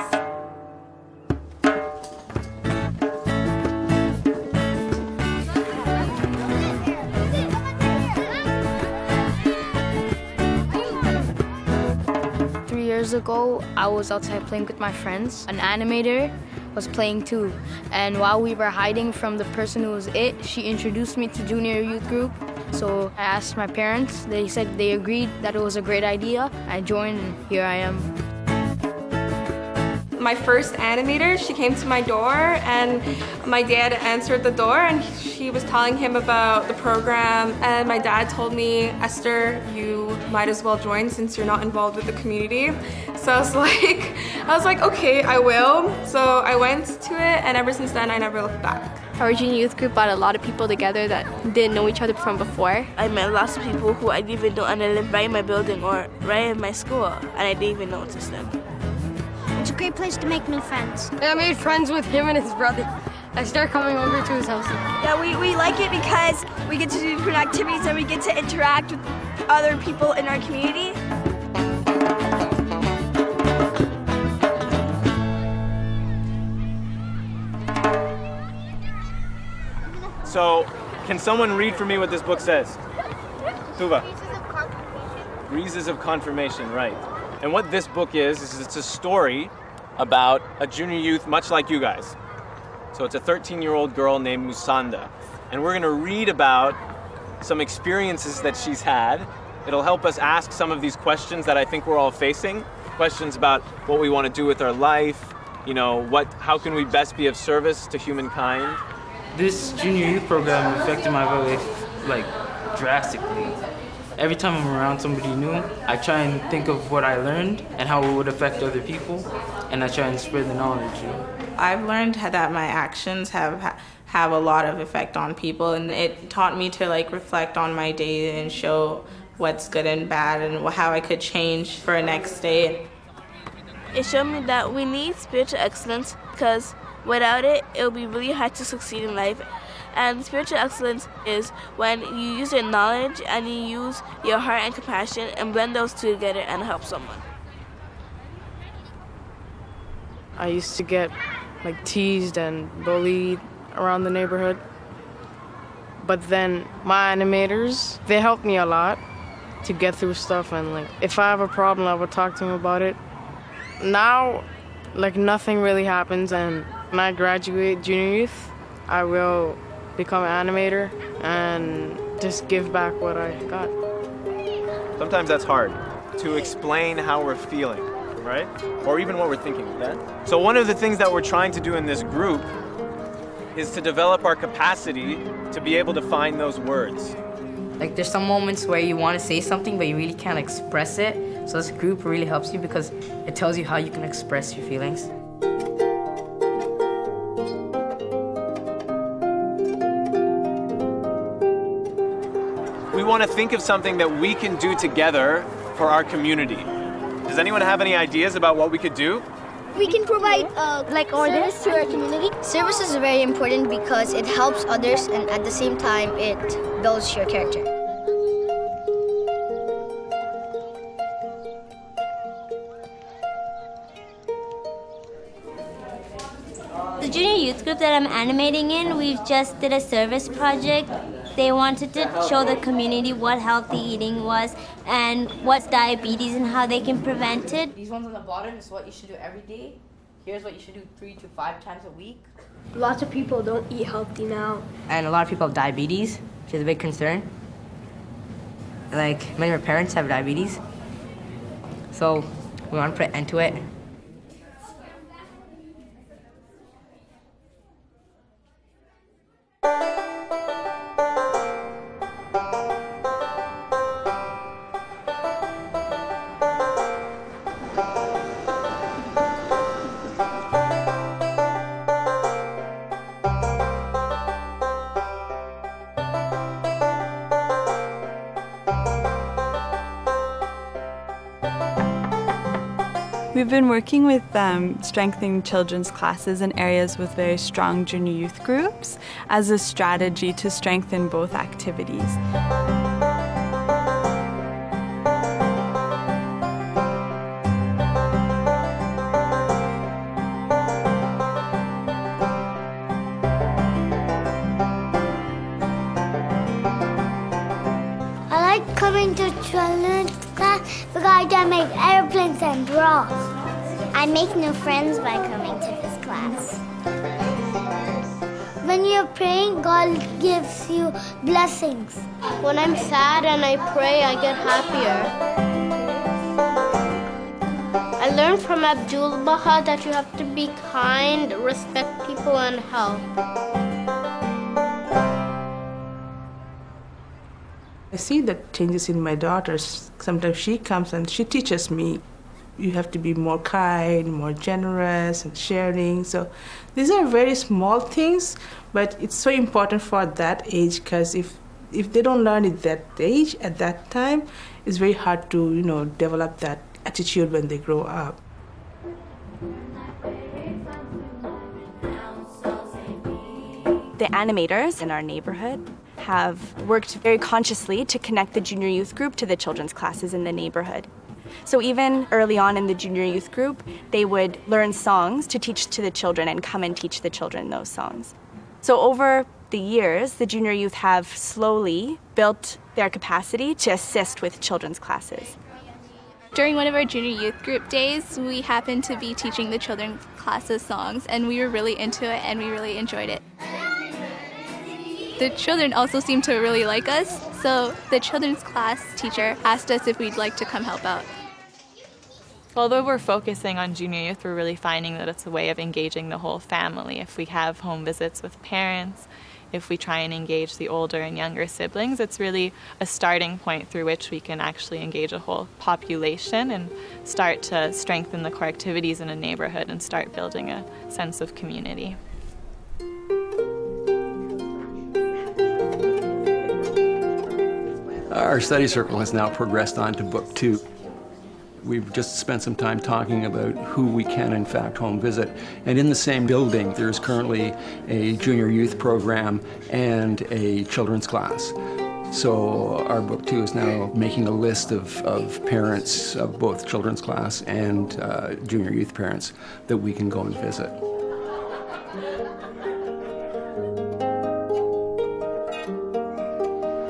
Years ago, I was outside playing with my friends. An animator was playing too, and while we were hiding from the person who was it, she introduced me to junior youth group, So I asked my parents. They said they agreed that it was a great idea. I joined and here I am. My first animator, she came to my door and my dad answered the door and she was telling him about the program, and my dad told me, Esther, you might as well join since you're not involved with the community. So I was like, okay, I will. So I went to it and ever since then I never looked back. Our junior youth group brought a lot of people together that didn't know each other from before. I met lots of people who I didn't even know, and they lived right in my building or right in my school, and I didn't even notice them. It's a great place to make new friends. I made friends with him and his brother. I started coming over to his house. Yeah, we like it because we get to do different activities and we get to interact with other people in our community. So, can someone read for me what this book says? Tuva. Breezes of Confirmation, right. And what this book is it's a story about a junior youth much like you guys. So it's a 13-year-old girl named Musanda. And we're gonna read about some experiences that she's had. It'll help us ask some of these questions that I think we're all facing. Questions about what we wanna do with our life, how can we best be of service to humankind. This junior youth program affected my life, drastically. Every time I'm around somebody new, I try and think of what I learned and how it would affect other people, and I try and spread the knowledge. I've learned that my actions have a lot of effect on people, and it taught me to reflect on my day and show what's good and bad and how I could change for the next day. It showed me that we need spiritual excellence because without it, it'll be really hard to succeed in life. And spiritual excellence is when you use your knowledge and you use your heart and compassion and blend those two together and help someone. I used to get teased and bullied around the neighborhood. But then my animators, they helped me a lot to get through stuff, and if I have a problem, I would talk to them about it. Now, nothing really happens, and when I graduate junior youth, I will become an animator and just give back what I got. Sometimes that's hard to explain how we're feeling, right? Or even what we're thinking, okay? So one of the things that we're trying to do in this group is to develop our capacity to be able to find those words. There's some moments where you want to say something, but you really can't express it. So this group really helps you because it tells you how you can express your feelings. We want to think of something that we can do together for our community. Does anyone have any ideas about what we could do? We can provide service to our community. Service is very important because it helps others and at the same time it builds your character. The junior youth group that I'm animating in, we've just did a service project. They wanted to show the community what healthy eating was and what's diabetes and how they can prevent it. These ones on the bottom is what you should do every day. Here's what you should do 3 to 5 times a week. Lots of people don't eat healthy now. And a lot of people have diabetes, which is a big concern. Many of our parents have diabetes. So we want to put an end to it. We've been working with strengthening children's classes in areas with very strong junior youth groups as a strategy to strengthen both activities. I like coming to children's class because I can make airplanes and draw. I make new friends by coming to this class. when you're praying, God gives you blessings. When I'm sad and I pray, I get happier. I learned from Abdul Baha that you have to be kind, respect people, and help. I see the changes in my daughters. Sometimes she comes and she teaches me, you have to be more kind, more generous and sharing. So these are very small things, but it's so important for that age, because if they don't learn it that age, at that time, it's very hard to, develop that attitude when they grow up. The animators in our neighborhood have worked very consciously to connect the junior youth group to the children's classes in the neighborhood. So even early on in the junior youth group, they would learn songs to teach to the children and come and teach the children those songs. So over the years, the junior youth have slowly built their capacity to assist with children's classes. During one of our junior youth group days, we happened to be teaching the children's classes songs, and we were really into it and we really enjoyed it. The children also seemed to really like us, so the children's class teacher asked us if we'd like to come help out. Although we're focusing on junior youth, we're really finding that it's a way of engaging the whole family. If we have home visits with parents, if we try and engage the older and younger siblings, it's really a starting point through which we can actually engage a whole population and start to strengthen the core activities in a neighborhood and start building a sense of community. Our study circle has now progressed on to book 2. We've just spent some time talking about who we can in fact home visit. And in the same building, there's currently a junior youth program and a children's class. So our book 2 is now making a list of parents of both children's class and junior youth parents that we can go and visit.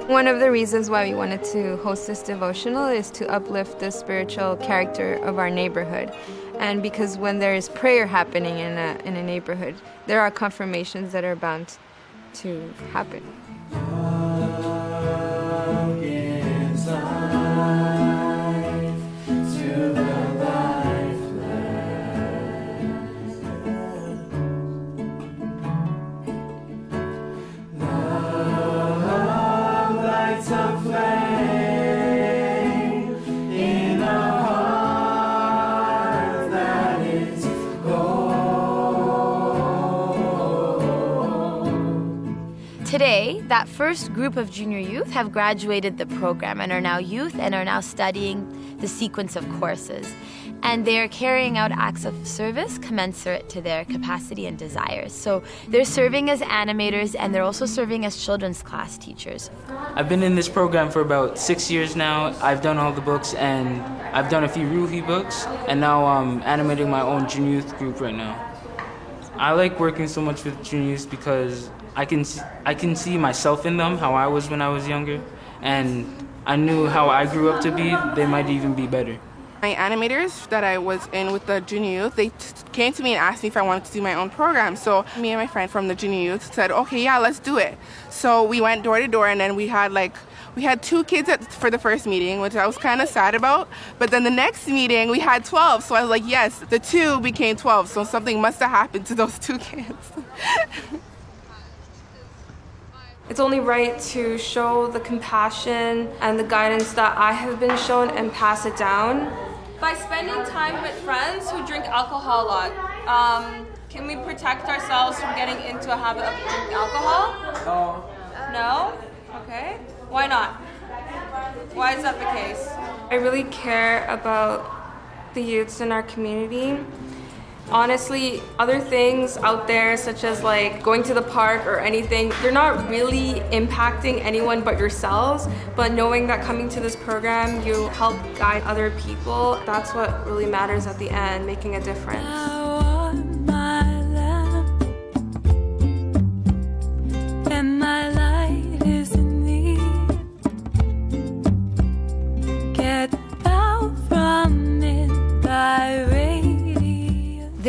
One of the reasons why we wanted to host this devotional is to uplift the spiritual character of our neighborhood. And because when there is prayer happening in a neighborhood, there are confirmations that are bound to happen. Today, that first group of junior youth have graduated the program and are now youth and are now studying the sequence of courses. And they are carrying out acts of service commensurate to their capacity and desires. So they're serving as animators and they're also serving as children's class teachers. I've been in this program for about 6 years now. I've done all the books and I've done a few Ruhi books, and now I'm animating my own junior youth group right now. I like working so much with junior youth because I can see myself in them, how I was when I was younger, and I knew how I grew up to be. They might even be better. My animators that I was in with the junior youth, they came to me and asked me if I wanted to do my own program. So me and my friend from the junior youth said, okay, yeah, let's do it. So we went door to door, and then we had 2 kids for the first meeting, which I was kind of sad about. But then the next meeting, we had 12. So I was like, yes, the 2 became 12. So something must have happened to those 2 kids. It's only right to show the compassion and the guidance that I have been shown and pass it down. By spending time with friends who drink alcohol a lot, can we protect ourselves from getting into a habit of drinking alcohol? No? Okay. Why not? Why is that the case? I really care about the youths in our community. Honestly, other things out there, such as going to the park or anything, they're not really impacting anyone but yourselves. But knowing that coming to this program, you help guide other people, that's what really matters at the end, making a difference.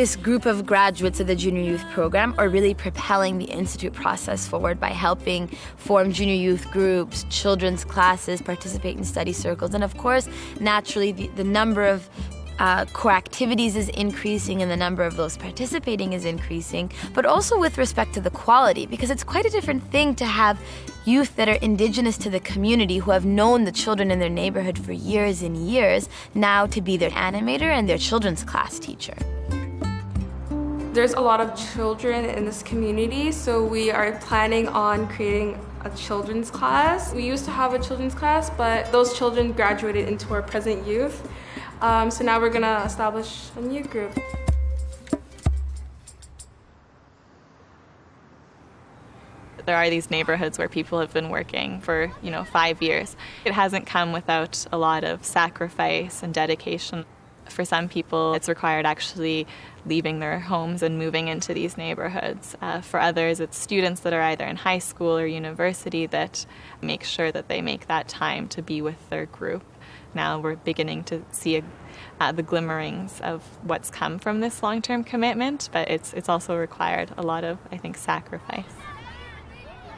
This group of graduates of the Junior Youth Program are really propelling the Institute process forward by helping form junior youth groups, children's classes, participate in study circles, and of course, naturally, the number of core activities is increasing and the number of those participating is increasing, but also with respect to the quality, because it's quite a different thing to have youth that are indigenous to the community who have known the children in their neighborhood for years and years, now to be their animator and their children's class teacher. There's a lot of children in this community, so we are planning on creating a children's class. We used to have a children's class, but those children graduated into our present youth. So now we're gonna establish a new group. There are these neighborhoods where people have been working for, 5 years. It hasn't come without a lot of sacrifice and dedication. For some people, it's required actually leaving their homes and moving into these neighborhoods. For others, it's students that are either in high school or university that make sure that they make that time to be with their group. Now we're beginning to see the glimmerings of what's come from this long-term commitment, but it's also required a lot of, I think, sacrifice.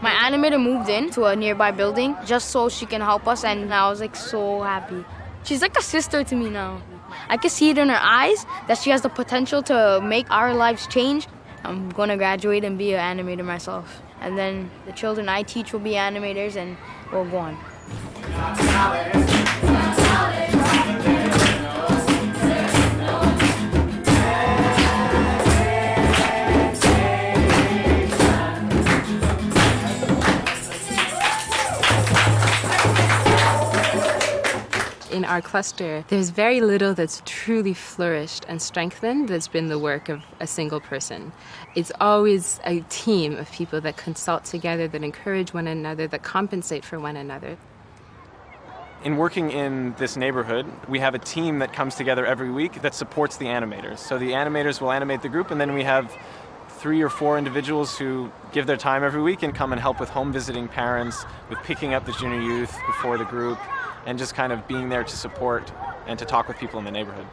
My animator moved in to a nearby building just so she can help us, and I was so happy. She's like a sister to me now. I can see it in her eyes that she has the potential to make our lives change. I'm gonna graduate and be an animator myself. And then the children I teach will be animators and we'll go on. In our cluster, there's very little that's truly flourished and strengthened that's been the work of a single person. It's always a team of people that consult together, that encourage one another, that compensate for one another. In working in this neighborhood, we have a team that comes together every week that supports the animators. So the animators will animate the group, and then we have 3 or 4 individuals who give their time every week and come and help with home visiting parents, with picking up the junior youth before the group, and just kind of being there to support and to talk with people in the neighborhood.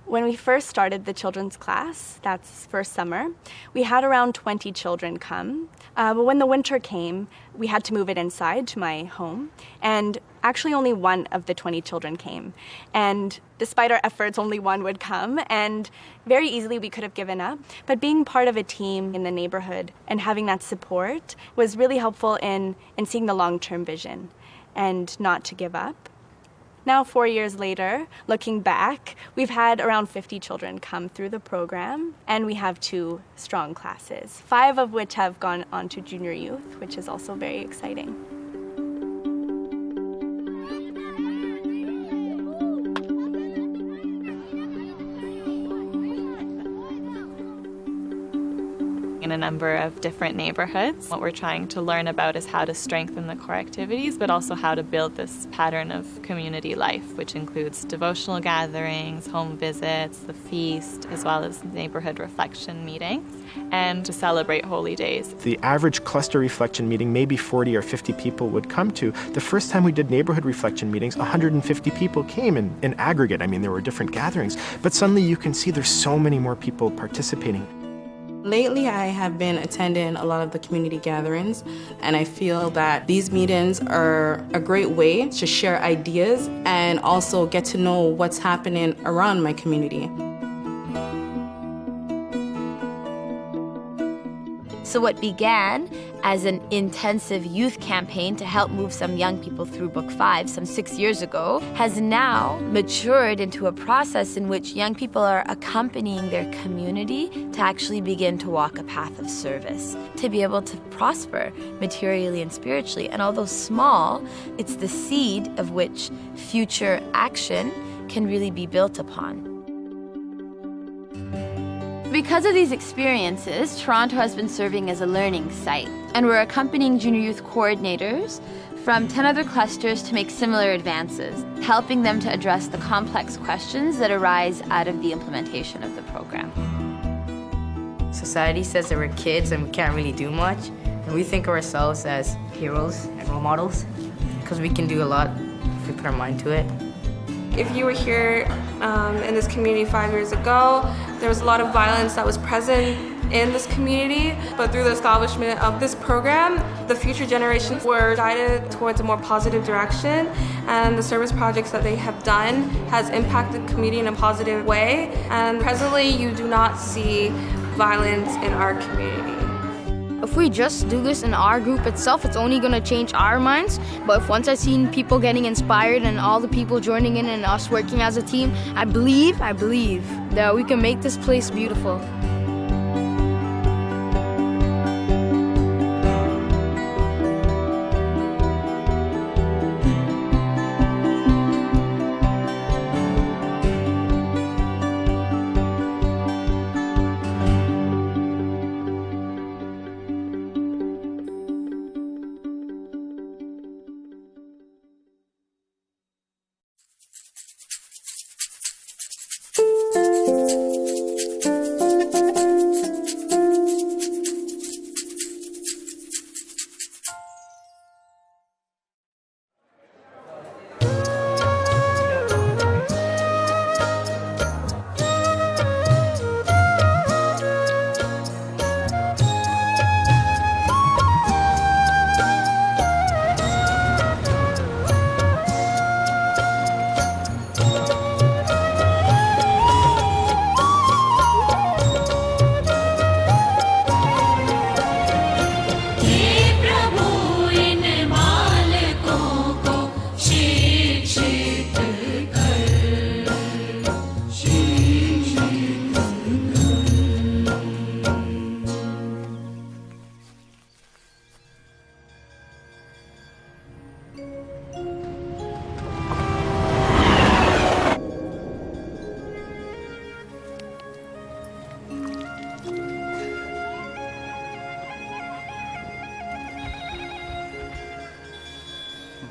When we first started the children's class, that's first summer, we had around 20 children come. But when the winter came, we had to move it inside to my home. And actually only one of the 20 children came. And despite our efforts, only one would come. And very easily we could have given up. But being part of a team in the neighborhood and having that support was really helpful in seeing the long-term vision and not to give up. Now, 4 years later, looking back, we've had around 50 children come through the program, and we have 2 strong classes, 5 of which have gone on to junior youth, which is also very exciting. In a number of different neighborhoods. What we're trying to learn about is how to strengthen the core activities, but also how to build this pattern of community life, which includes devotional gatherings, home visits, the feast, as well as neighborhood reflection meetings, and to celebrate holy days. The average cluster reflection meeting, maybe 40 or 50 people would come to. The first time we did neighborhood reflection meetings, 150 people came in aggregate. I mean, there were different gatherings, but suddenly you can see there's so many more people participating. Lately, I have been attending a lot of the community gatherings, and I feel that these meetings are a great way to share ideas and also get to know what's happening around my community. So what began as an intensive youth campaign to help move some young people through Book 5 some 6 years ago has now matured into a process in which young people are accompanying their community to actually begin to walk a path of service, to be able to prosper materially and spiritually. And although small, it's the seed of which future action can really be built upon. Because of these experiences, Toronto has been serving as a learning site, and we're accompanying junior youth coordinators from 10 other clusters to make similar advances, helping them to address the complex questions that arise out of the implementation of the program. Society says that we're kids and we can't really do much, and we think of ourselves as heroes and role models because we can do a lot if we put our mind to it. If you were here in this community 5 years ago, there was a lot of violence that was present in this community, but through the establishment of this program, the future generations were guided towards a more positive direction, and the service projects that they have done has impacted the community in a positive way, and presently you do not see violence in our community. If we just do this in our group itself, it's only going to change our minds. But if once I've seen people getting inspired and all the people joining in and us working as a team, I believe that we can make this place beautiful.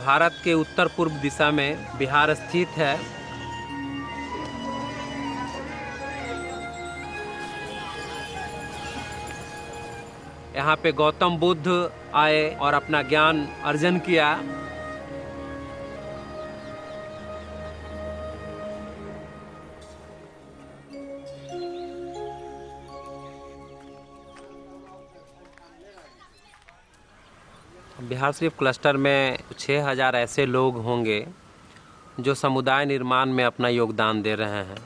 Bharat के उत्तर पूर्व दिशा में बिहार स्थित है। यहाँ पे गौतम बुद्ध आए और अपना ज्ञान अर्जन किया। बिहार शरीफ क्लस्टर में 6000 ऐसे लोग होंगे जो समुदाय निर्माण में अपना योगदान दे रहे हैं।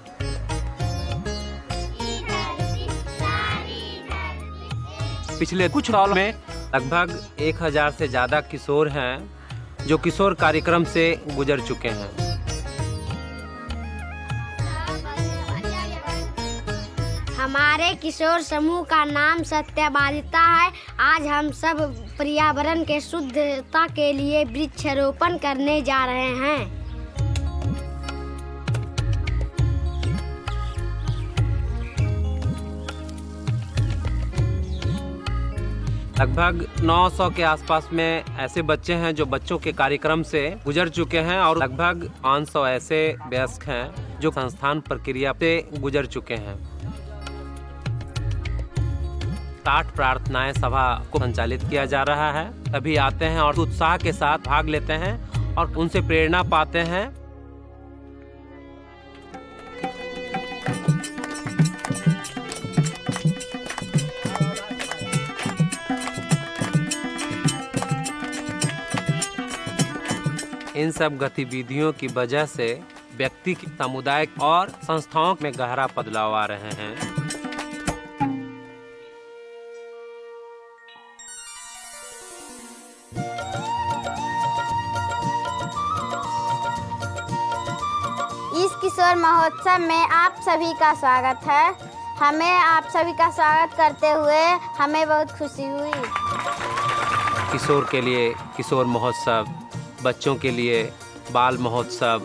पिछले कुछ सालों में लगभग 1000 से ज़्यादा किशोर हैं जो किशोर कार्यक्रम से गुजर चुके हैं। हमारे किशोर समूह का नाम सत्यवादिता है। आज हम सब पर्यावरण के शुद्धता के लिए वृक्षारोपण करने जा रहे हैं। लगभग 900 के आसपास में ऐसे बच्चे हैं जो बच्चों के कार्यक्रम से गुजर चुके हैं और लगभग 500 ऐसे वयस्क हैं जो संस्थान प्रक्रिया से गुजर चुके हैं। 60 प्रार्थनाएं सभा को संचालित किया जा रहा है। सभी आते हैं और उत्साह के साथ भाग लेते हैं और उनसे प्रेरणा पाते हैं। इन सब गतिविधियों की वजह से व्यक्ति, समुदाय और संस्थाओं में गहरा बदलाव आ रहे हैं। इस किशोर महोत्सव में आप सभी का स्वागत है। हमें आप सभी का स्वागत करते हुए हमें बहुत खुशी हुई। किशोर के लिए किशोर महोत्सव, बच्चों के लिए बाल महोत्सव।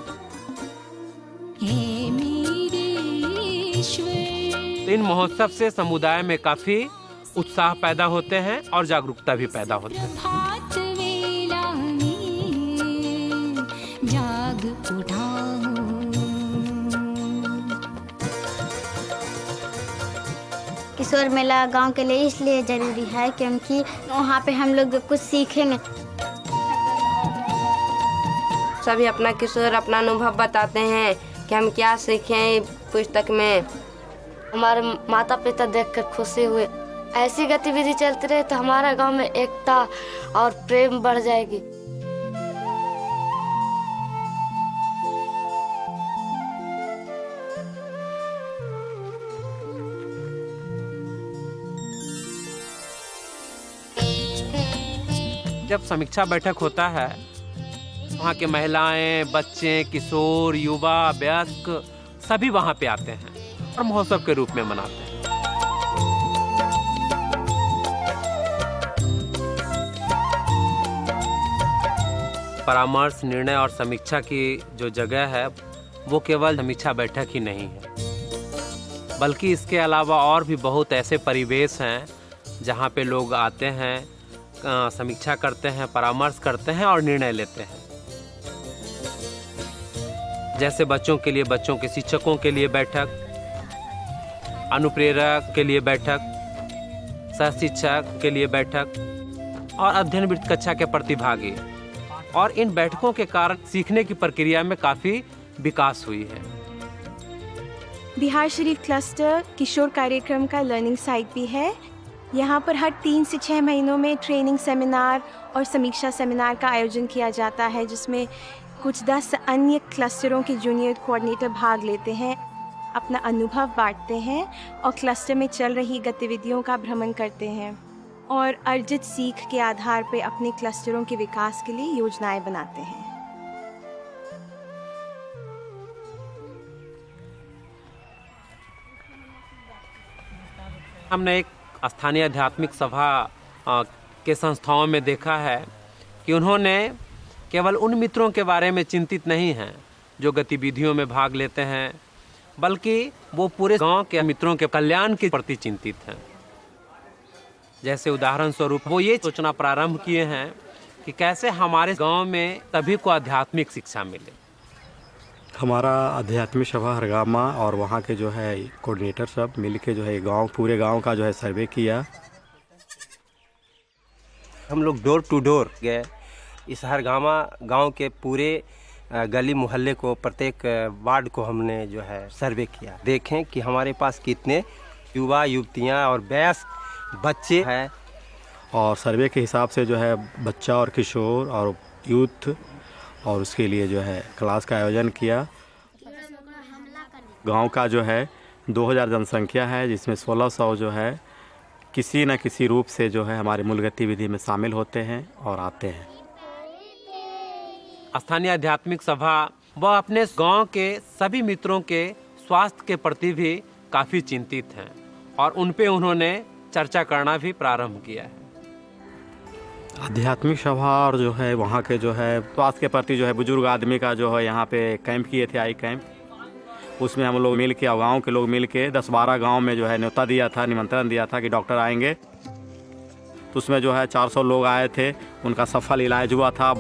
इन महोत्सव से समुदाय में काफी उत्साह पैदा होते हैं और जागरूकता भी पैदा होती है। किशोर मेला गांव के लिए इसलिए जरूरी है क्योंकि वहाँ पे हम लोग कुछ सीखेंगे। सभी अपना किशोर अपना अनुभव बताते हैं कि हम क्या सीखें पुस्तक में। हमारे माता पिता देखकर खुशी हुए। ऐसी गतिविधि चलती रहे तो हमारा गांव में एकता और प्रेम बढ़ जाएगी। जब समीक्षा बैठक होता है, वहाँ के महिलाएं, बच्चे, किशोर, युवा, वयस्क सभी वहाँ पे आते हैं और महोत्सव के रूप में मनाते हैं। परामर्श, निर्णय और समीक्षा की जो जगह है वो केवल समीक्षा बैठक ही नहीं है, बल्कि इसके अलावा और भी बहुत ऐसे परिवेश हैं जहाँ पे लोग आते हैं, समीक्षा करते हैं, परामर्श करते हैं और निर्णय लेते हैं। जैसे बच्चों के लिए बच्चों के शिक्षकों के लिए बैठक, अनुप्रेरक के लिए बैठक, सह शिक्षक के लिए बैठक और अध्ययनवृत्त कक्षा के प्रतिभागी। और इन बैठकों के कारण सीखने की प्रक्रिया में काफ़ी विकास हुई है। बिहार शरीफ क्लस्टर किशोर कार्यक्रम का लर्निंग साइट भी है। यहाँ पर हर 3 से 6 महीनों में ट्रेनिंग सेमिनार और समीक्षा सेमिनार का आयोजन किया जाता है, जिसमें कुछ 10 अन्य क्लस्टरों के जूनियर कोऑर्डिनेटर भाग लेते हैं, अपना अनुभव बांटते हैं और क्लस्टर में चल रही गतिविधियों का भ्रमण करते हैं और अर्जित सीख के आधार पर अपने क्लस्टरों के विकास के लिए योजनाएं बनाते हैं। हमने एक स्थानीय आध्यात्मिक सभा के संस्थाओं में देखा है कि उन्होंने केवल उन मित्रों के बारे में चिंतित नहीं हैं जो गतिविधियों में भाग लेते हैं, बल्कि वो पूरे गांव के मित्रों के कल्याण के प्रति चिंतित हैं। जैसे उदाहरण स्वरूप वो ये सोचना प्रारंभ किए हैं कि कैसे हमारे गांव में सभी को आध्यात्मिक शिक्षा मिले। हमारा आध्यात्मिक सभा हरगामा और वहाँ के जो है कोऑर्डिनेटर सब मिल के जो है गांव, पूरे गांव का जो है सर्वे किया। हम लोग डोर टू डोर गए, इस हरगामा गांव के पूरे गली मोहल्ले को, प्रत्येक वार्ड को हमने जो है सर्वे किया। देखें कि हमारे पास कितने युवा युवतियां और वयस्क बच्चे हैं। और सर्वे के हिसाब से जो है बच्चा और किशोर और यूथ और उसके लिए जो है क्लास का आयोजन किया। गांव का जो है 2000 जनसंख्या है, जिसमें 1600 जो है किसी न किसी रूप से जो है हमारे मूल गतिविधि में शामिल होते हैं और आते हैं। स्थानीय आध्यात्मिक सभा वह अपने गांव के सभी मित्रों के स्वास्थ्य के प्रति भी काफ़ी चिंतित हैं और उन पे उन्होंने चर्चा करना भी प्रारंभ किया है। आध्यात्मिक सभा और जो है वहाँ के जो है स्वास्थ्य के प्रति जो है बुजुर्ग आदमी का जो है यहाँ पे कैंप किए थे, आई कैंप। उसमें हम लोग मिल के, गाँव के लोग मिल के 10-12 गाँव में जो है न्योता दिया था, निमंत्रण दिया था कि डॉक्टर आएंगे। तो उसमें जो है 400 लोग आए थे, उनका सफल इलाज हुआ था।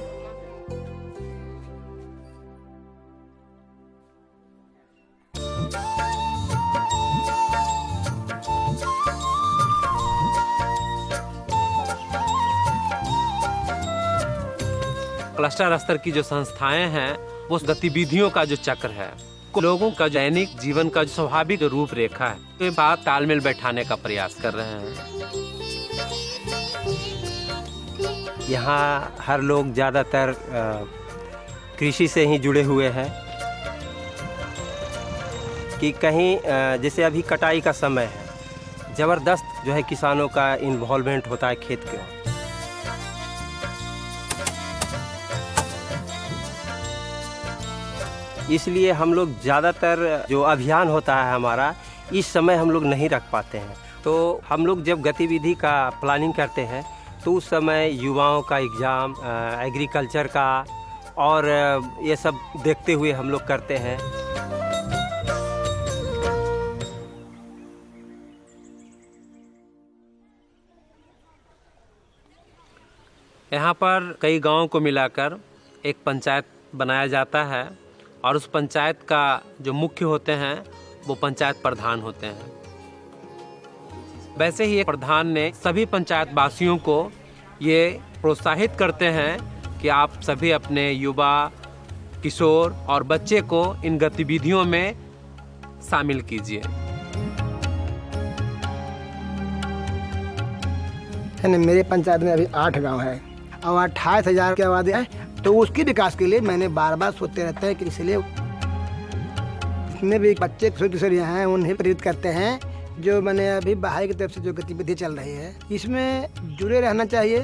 क्लस्टर स्तर की जो संस्थाएं हैं वो गतिविधियों का जो चक्र है, लोगों का दैनिक जीवन का जो स्वाभाविक रूपरेखा है, तो बात तालमेल बैठाने का प्रयास कर रहे हैं। यहाँ हर लोग ज़्यादातर कृषि से ही जुड़े हुए हैं कि कहीं जैसे अभी कटाई का समय है, ज़बरदस्त जो है किसानों का इन्वॉल्वमेंट होता है खेत के। इसलिए हम लोग ज़्यादातर जो अभियान होता है हमारा, इस समय हम लोग नहीं रख पाते हैं। तो हम लोग जब गतिविधि का प्लानिंग करते हैं तो उस समय युवाओं का एग्ज़ाम, एग्रीकल्चर का और ये सब देखते हुए हम लोग करते हैं। यहाँ पर कई गांवों को मिलाकर एक पंचायत बनाया जाता है और उस पंचायत का जो मुख्य होते हैं वो पंचायत प्रधान होते हैं। वैसे ही एक प्रधान ने सभी पंचायत वासियों को ये प्रोत्साहित करते हैं कि आप सभी अपने युवा किशोर और बच्चे को इन गतिविधियों में शामिल कीजिए। मेरे पंचायत में अभी 8 गांव है और 28,000 की आबादी है, तो उसके विकास के लिए मैंने बार बार सोचते रहते हैं कि इसलिए जितने भी बच्चे किशोरियाँ हैं उन्हें प्रेरित करते हैं जो मैंने अभी बहाई की तरफ से जो गतिविधि चल रही है इसमें जुड़े रहना चाहिए।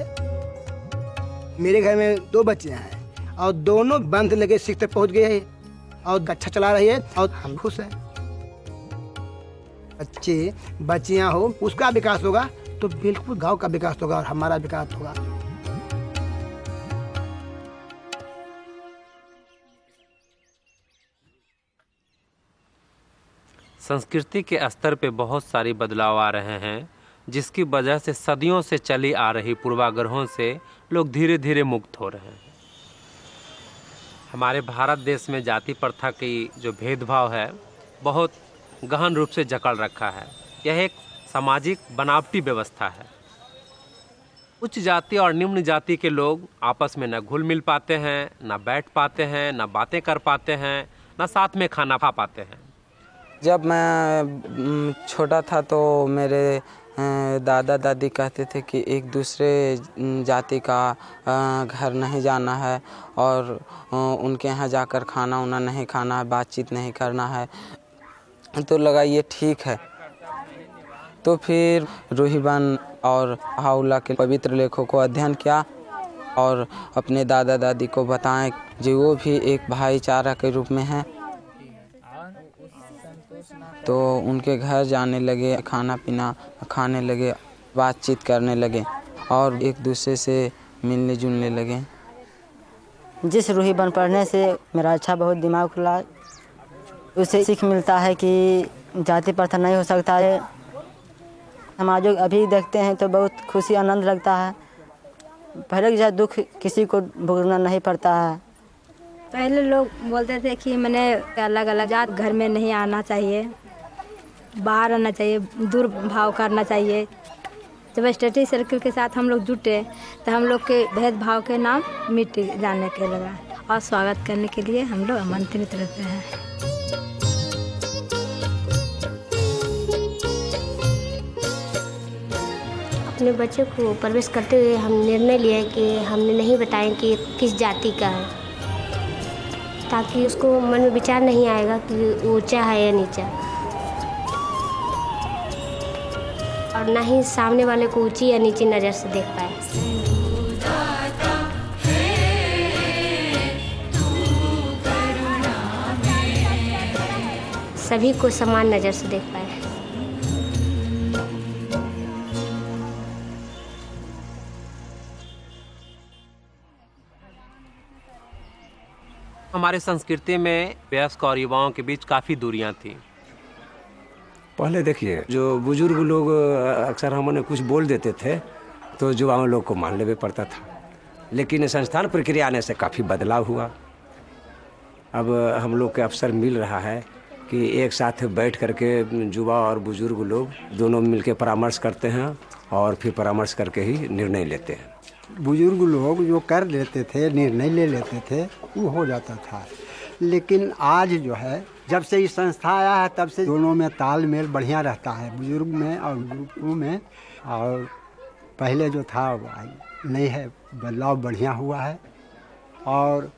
मेरे घर में 2 बच्चियाँ हैं और दोनों बंद लगे 6 तक पहुँच गए हैं और अच्छा चला रही है और हम खुश हैं। बच्चे बच्चियाँ हो उसका विकास होगा तो बिल्कुल गांव का विकास होगा और हमारा विकास होगा। संस्कृति के स्तर पे बहुत सारी बदलाव आ रहे हैं, जिसकी वजह से सदियों से चली आ रही पूर्वाग्रहों से लोग धीरे धीरे मुक्त हो रहे हैं। हमारे भारत देश में जाति प्रथा की जो भेदभाव है बहुत गहन रूप से जकड़ रखा है। यह एक सामाजिक बनावटी व्यवस्था है। उच्च जाति और निम्न जाति के लोग आपस में न घुल मिल पाते हैं, न बैठ पाते हैं, न बातें कर पाते हैं, न साथ में खाना खा पाते हैं। जब मैं छोटा था तो मेरे दादा दादी कहते थे कि एक दूसरे जाति का घर नहीं जाना है और उनके यहाँ जाकर खाना उना नहीं खाना है, बातचीत नहीं करना है। तो लगा ये ठीक है। तो फिर रूहीबन और हाउला के पवित्र लेखों को अध्ययन किया और अपने दादा दादी को बताएं जो वो भी एक भाईचारा के रूप में हैं। तो उनके घर जाने लगे, खाना पीना खाने लगे, बातचीत करने लगे और एक दूसरे से मिलने जुलने लगे। जिस रूहीबन पढ़ने से मेरा अच्छा बहुत दिमाग खुला, उससे सीख मिलता है कि जाति प्रथा नहीं हो सकता है। समाजों अभी देखते हैं तो बहुत खुशी आनंद लगता है। पहले के जैसा दुख किसी को भुगतना नहीं पड़ता है। पहले लोग बोलते थे कि मैंने अलग अलग जात घर में नहीं आना चाहिए, बाहर आना चाहिए, दूर भाव करना चाहिए। जब स्टडी सर्कल के साथ हम लोग जुटे तो हम लोग के भेदभाव के नाम मिट जाने के लगा और स्वागत करने के लिए हम लोग आमंत्रित रहते हैं। अपने बच्चे को प्रवेश करते हुए हम निर्णय लिए कि हमने नहीं बताएं कि किस जाति का है, ताकि उसको मन में विचार नहीं आएगा कि ऊंचा है या नीचा, और ना ही सामने वाले को ऊंची या नीची नज़र से देख पाए। सभी को समान नज़र से देख पाए। हमारे संस्कृति में वयस्क और युवाओं के बीच काफ़ी दूरियां थी। पहले देखिए जो बुजुर्ग लोग अक्सर हमने कुछ बोल देते थे तो युवाओं लोग को मान लेवे पड़ता था, लेकिन संस्थान प्रक्रिया आने से काफ़ी बदलाव हुआ। अब हम लोग के अवसर मिल रहा है कि एक साथ बैठ करके युवा और बुजुर्ग लोग दोनों मिलकर परामर्श करते हैं और फिर परामर्श करके ही निर्णय लेते हैं। बुजुर्ग लोग जो कर लेते थे, निर्णय ले लेते थे, वो हो जाता था। लेकिन आज जो है जब से ये संस्था आया है तब से दोनों में तालमेल बढ़िया रहता है, बुजुर्ग में और ग्रुपों में। और पहले जो था नहीं है, बदलाव बढ़िया हुआ है और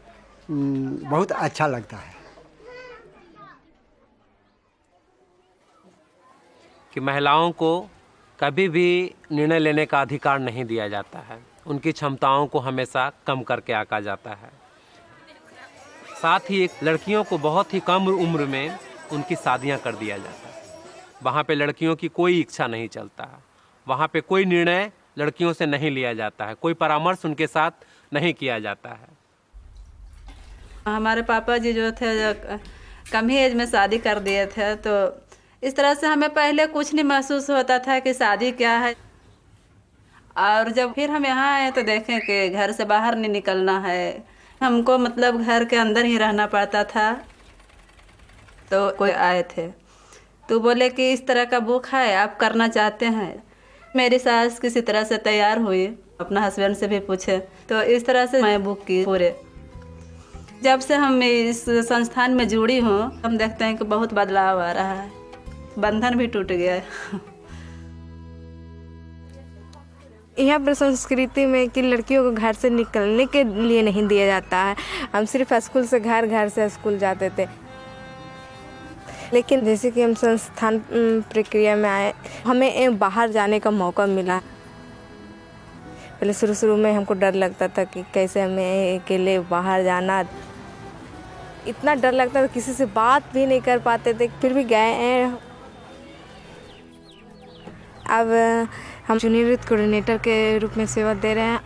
बहुत अच्छा लगता है कि महिलाओं को कभी भी निर्णय लेने का अधिकार नहीं दिया जाता है। उनकी क्षमताओं को हमेशा कम करके आंका जाता है। साथ ही लड़कियों को बहुत ही कम उम्र में उनकी शादियां कर दिया जाता है। वहाँ पे लड़कियों की कोई इच्छा नहीं चलता है, वहाँ पे कोई निर्णय लड़कियों से नहीं लिया जाता है, कोई परामर्श उनके साथ नहीं किया जाता है। हमारे पापा जी जो थे कम ही एज में शादी कर दिए थे, तो इस तरह से हमें पहले कुछ नहीं महसूस होता था कि शादी क्या है। और जब फिर हम यहाँ आए तो देखें कि घर से बाहर नहीं निकलना है, हमको मतलब घर के अंदर ही रहना पड़ता था। तो कोई आए थे तो बोले कि इस तरह का बुक है, आप करना चाहते हैं। मेरी सास किसी तरह से तैयार हुई, अपना हस्बैंड से भी पूछे, तो इस तरह से मैं बुक की पूरे। जब से हम इस संस्थान में जुड़ी हूँ हम देखते हैं कि बहुत बदलाव आ रहा है, बंधन भी टूट गया है। यहाँ पर संस्कृति में कि लड़कियों को घर से निकलने के लिए नहीं दिया जाता है। हम सिर्फ स्कूल से घर, घर से स्कूल जाते थे। लेकिन जैसे कि हम संस्थान प्रक्रिया में आए, हमें बाहर जाने का मौका मिला। पहले शुरू में हमको डर लगता था कि कैसे हमें अकेले बाहर जाना, इतना डर लगता था, किसी से बात भी नहीं कर पाते थे। फिर भी गए हैं। अब हम जूनियर यूथ कोऑर्डिनेटर के रूप में सेवा दे रहे हैं।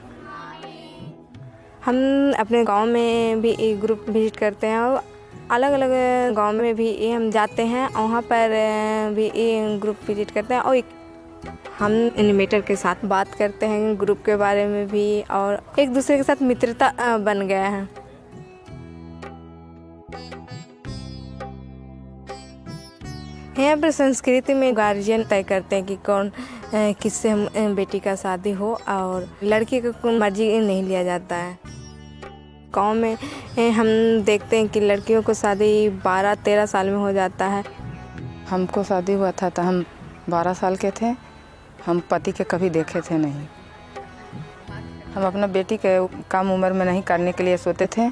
हम अपने गांव में भी एक ग्रुप विजिट करते हैं और अलग अलग गांव में भी हम जाते हैं, वहाँ पर भी एक ग्रुप विजिट करते हैं और हम एनिमेटर के साथ बात करते हैं ग्रुप के बारे में भी, और एक दूसरे के साथ मित्रता बन गया है। यहाँ पर संस्कृति में गार्जियन तय करते हैं कि कौन किससे हम बेटी का शादी हो, और लड़की को कोई मर्जी नहीं लिया जाता है। गांव में हम देखते हैं कि लड़कियों को शादी 12-13 साल में हो जाता है। हमको शादी हुआ था तो हम 12 साल के थे। हम पति के कभी देखे थे नहीं। हम अपना बेटी के कम उम्र में नहीं करने के लिए सोचते थे।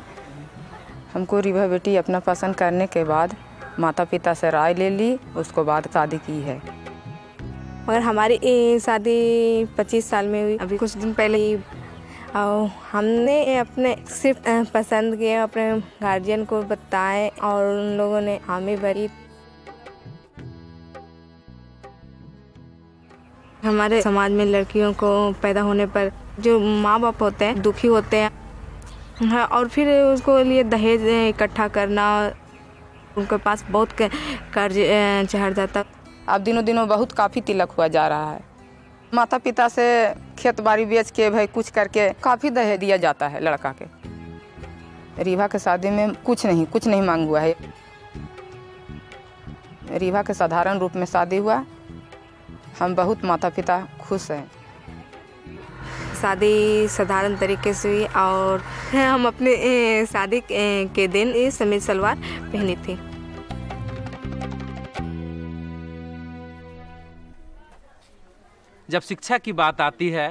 हमको रिवा बेटी अपना पसंद करने के बाद माता पिता से राय ले ली, उसको बाद शादी की है। मगर हमारी शादी 25 साल में हुई, अभी कुछ दिन पहले ही। और हमने अपने सिर्फ पसंद किए, अपने गार्जियन को बताएं और उन लोगों ने हामी भरी। हमारे समाज में लड़कियों को पैदा होने पर जो माँ बाप होते हैं दुखी होते हैं, हाँ, और फिर उसको लिए दहेज इकट्ठा करना, उनके पास बहुत कर्ज चढ़ जाता। अब दिनों दिनों बहुत काफ़ी तिलक हुआ जा रहा है। माता पिता से खेत बाड़ी बेच के भाई कुछ करके काफ़ी दहेज दिया जाता है लड़का के। रीवा के शादी में कुछ नहीं मांग हुआ है। रीवा के साधारण रूप में शादी हुआ। हम बहुत माता पिता खुश हैं। शादी साधारण तरीके से हुई और हम अपने शादी के दिन समीज सलवार पहनी थी। जब शिक्षा की बात आती है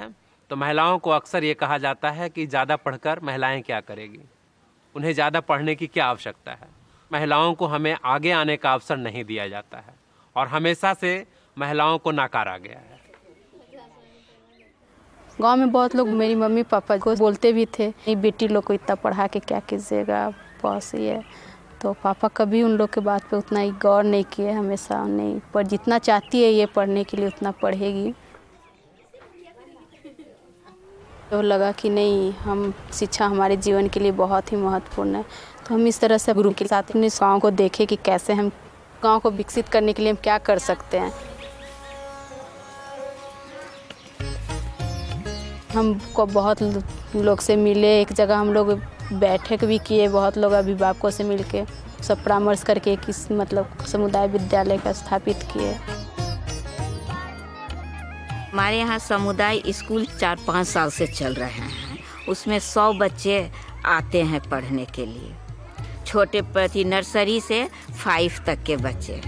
तो महिलाओं को अक्सर ये कहा जाता है कि ज़्यादा पढ़कर महिलाएं क्या करेगी, उन्हें ज़्यादा पढ़ने की क्या आवश्यकता है। महिलाओं को हमें आगे आने का अवसर नहीं दिया जाता है और हमेशा से महिलाओं को नकारा गया है। गांव में बहुत लोग मेरी मम्मी पापा को बोलते भी थे, नहीं बेटी लोग को इतना पढ़ा के क्या कीजिएगा, बस ये। तो पापा कभी उन लोग के बात पे उतना ही गौर नहीं किए, हमेशा नहीं, पर जितना चाहती है ये पढ़ने के लिए उतना पढ़ेगी। तो लगा कि नहीं, हम शिक्षा हमारे जीवन के लिए बहुत ही महत्वपूर्ण है। तो हम इस तरह से गुरु के साथ अपने गाँव को देखे कि कैसे हम गाँव को विकसित करने के लिए हम क्या कर सकते हैं। हमको बहुत लोग से मिले, एक जगह हम लोग बैठक भी किए, बहुत लोग अभिभावकों से मिलके सब परामर्श करके किस मतलब समुदाय विद्यालय का स्थापित किए। हमारे यहाँ समुदाय स्कूल 4-5 साल से चल रहे हैं। उसमें 100 बच्चे आते हैं पढ़ने के लिए। छोटे प्रति नर्सरी से 5 तक के बच्चे।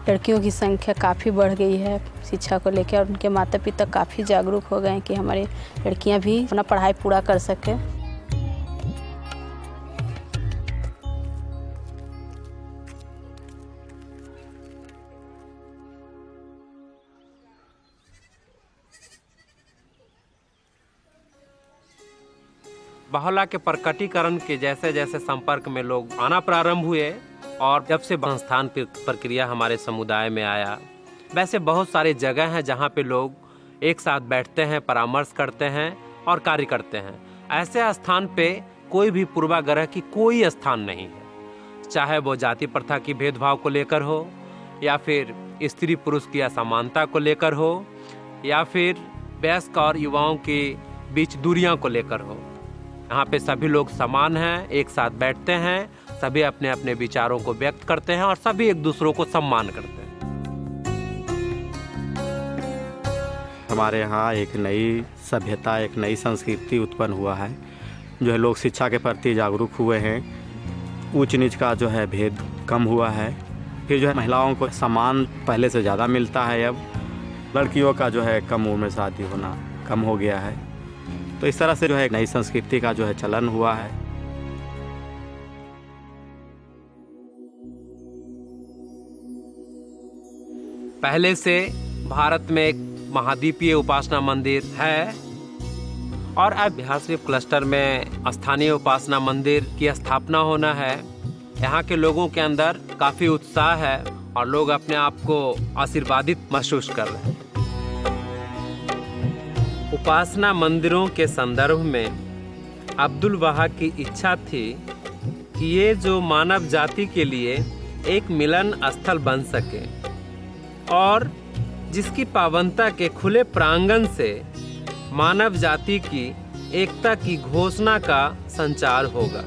लड़कियों की संख्या काफ़ी बढ़ गई है शिक्षा को लेकर, और उनके माता पिता काफ़ी जागरूक हो गए हैं कि हमारे लड़कियां भी अपना पढ़ाई पूरा कर सकें। बाहुला के प्रकटीकरण के जैसे जैसे संपर्क में लोग आना प्रारंभ हुए और जब से संस्थान प्रक्रिया हमारे समुदाय में आया, वैसे बहुत सारे जगह हैं जहाँ पे लोग एक साथ बैठते हैं, परामर्श करते हैं और कार्य करते हैं। ऐसे स्थान पे कोई भी पूर्वाग्रह की कोई स्थान नहीं है, चाहे वो जाति प्रथा की भेदभाव को लेकर हो, या फिर स्त्री पुरुष की असमानता को लेकर हो, या फिर वयस्क और युवाओं के बीच दूरियां को लेकर हो। यहाँ पे सभी लोग समान हैं, एक साथ बैठते हैं, सभी अपने अपने विचारों को व्यक्त करते हैं और सभी एक दूसरों को सम्मान करते हैं। हमारे यहाँ एक नई सभ्यता, एक नई संस्कृति उत्पन्न हुआ है जो है लोग शिक्षा के प्रति जागरूक हुए हैं, ऊंच नीच का जो है भेद कम हुआ है। फिर जो है महिलाओं को सम्मान पहले से ज़्यादा मिलता है। अब लड़कियों का जो है कम उम्र में शादी होना कम हो गया है। तो इस तरह से जो है नई संस्कृति का जो है चलन हुआ है। पहले से भारत में एक महाद्वीपीय उपासना मंदिर है और अब बिहार शरीफ क्लस्टर में स्थानीय उपासना मंदिर की स्थापना होना है। यहाँ के लोगों के अंदर काफी उत्साह है और लोग अपने आप को आशीर्वादित महसूस कर रहे हैं। उपासना मंदिरों के संदर्भ में अब्दुल वहाब की इच्छा थी कि ये जो मानव जाति के लिए एक मिलन स्थल बन सके और जिसकी पावनता के खुले प्रांगण से मानव जाति की एकता की घोषणा का संचार होगा।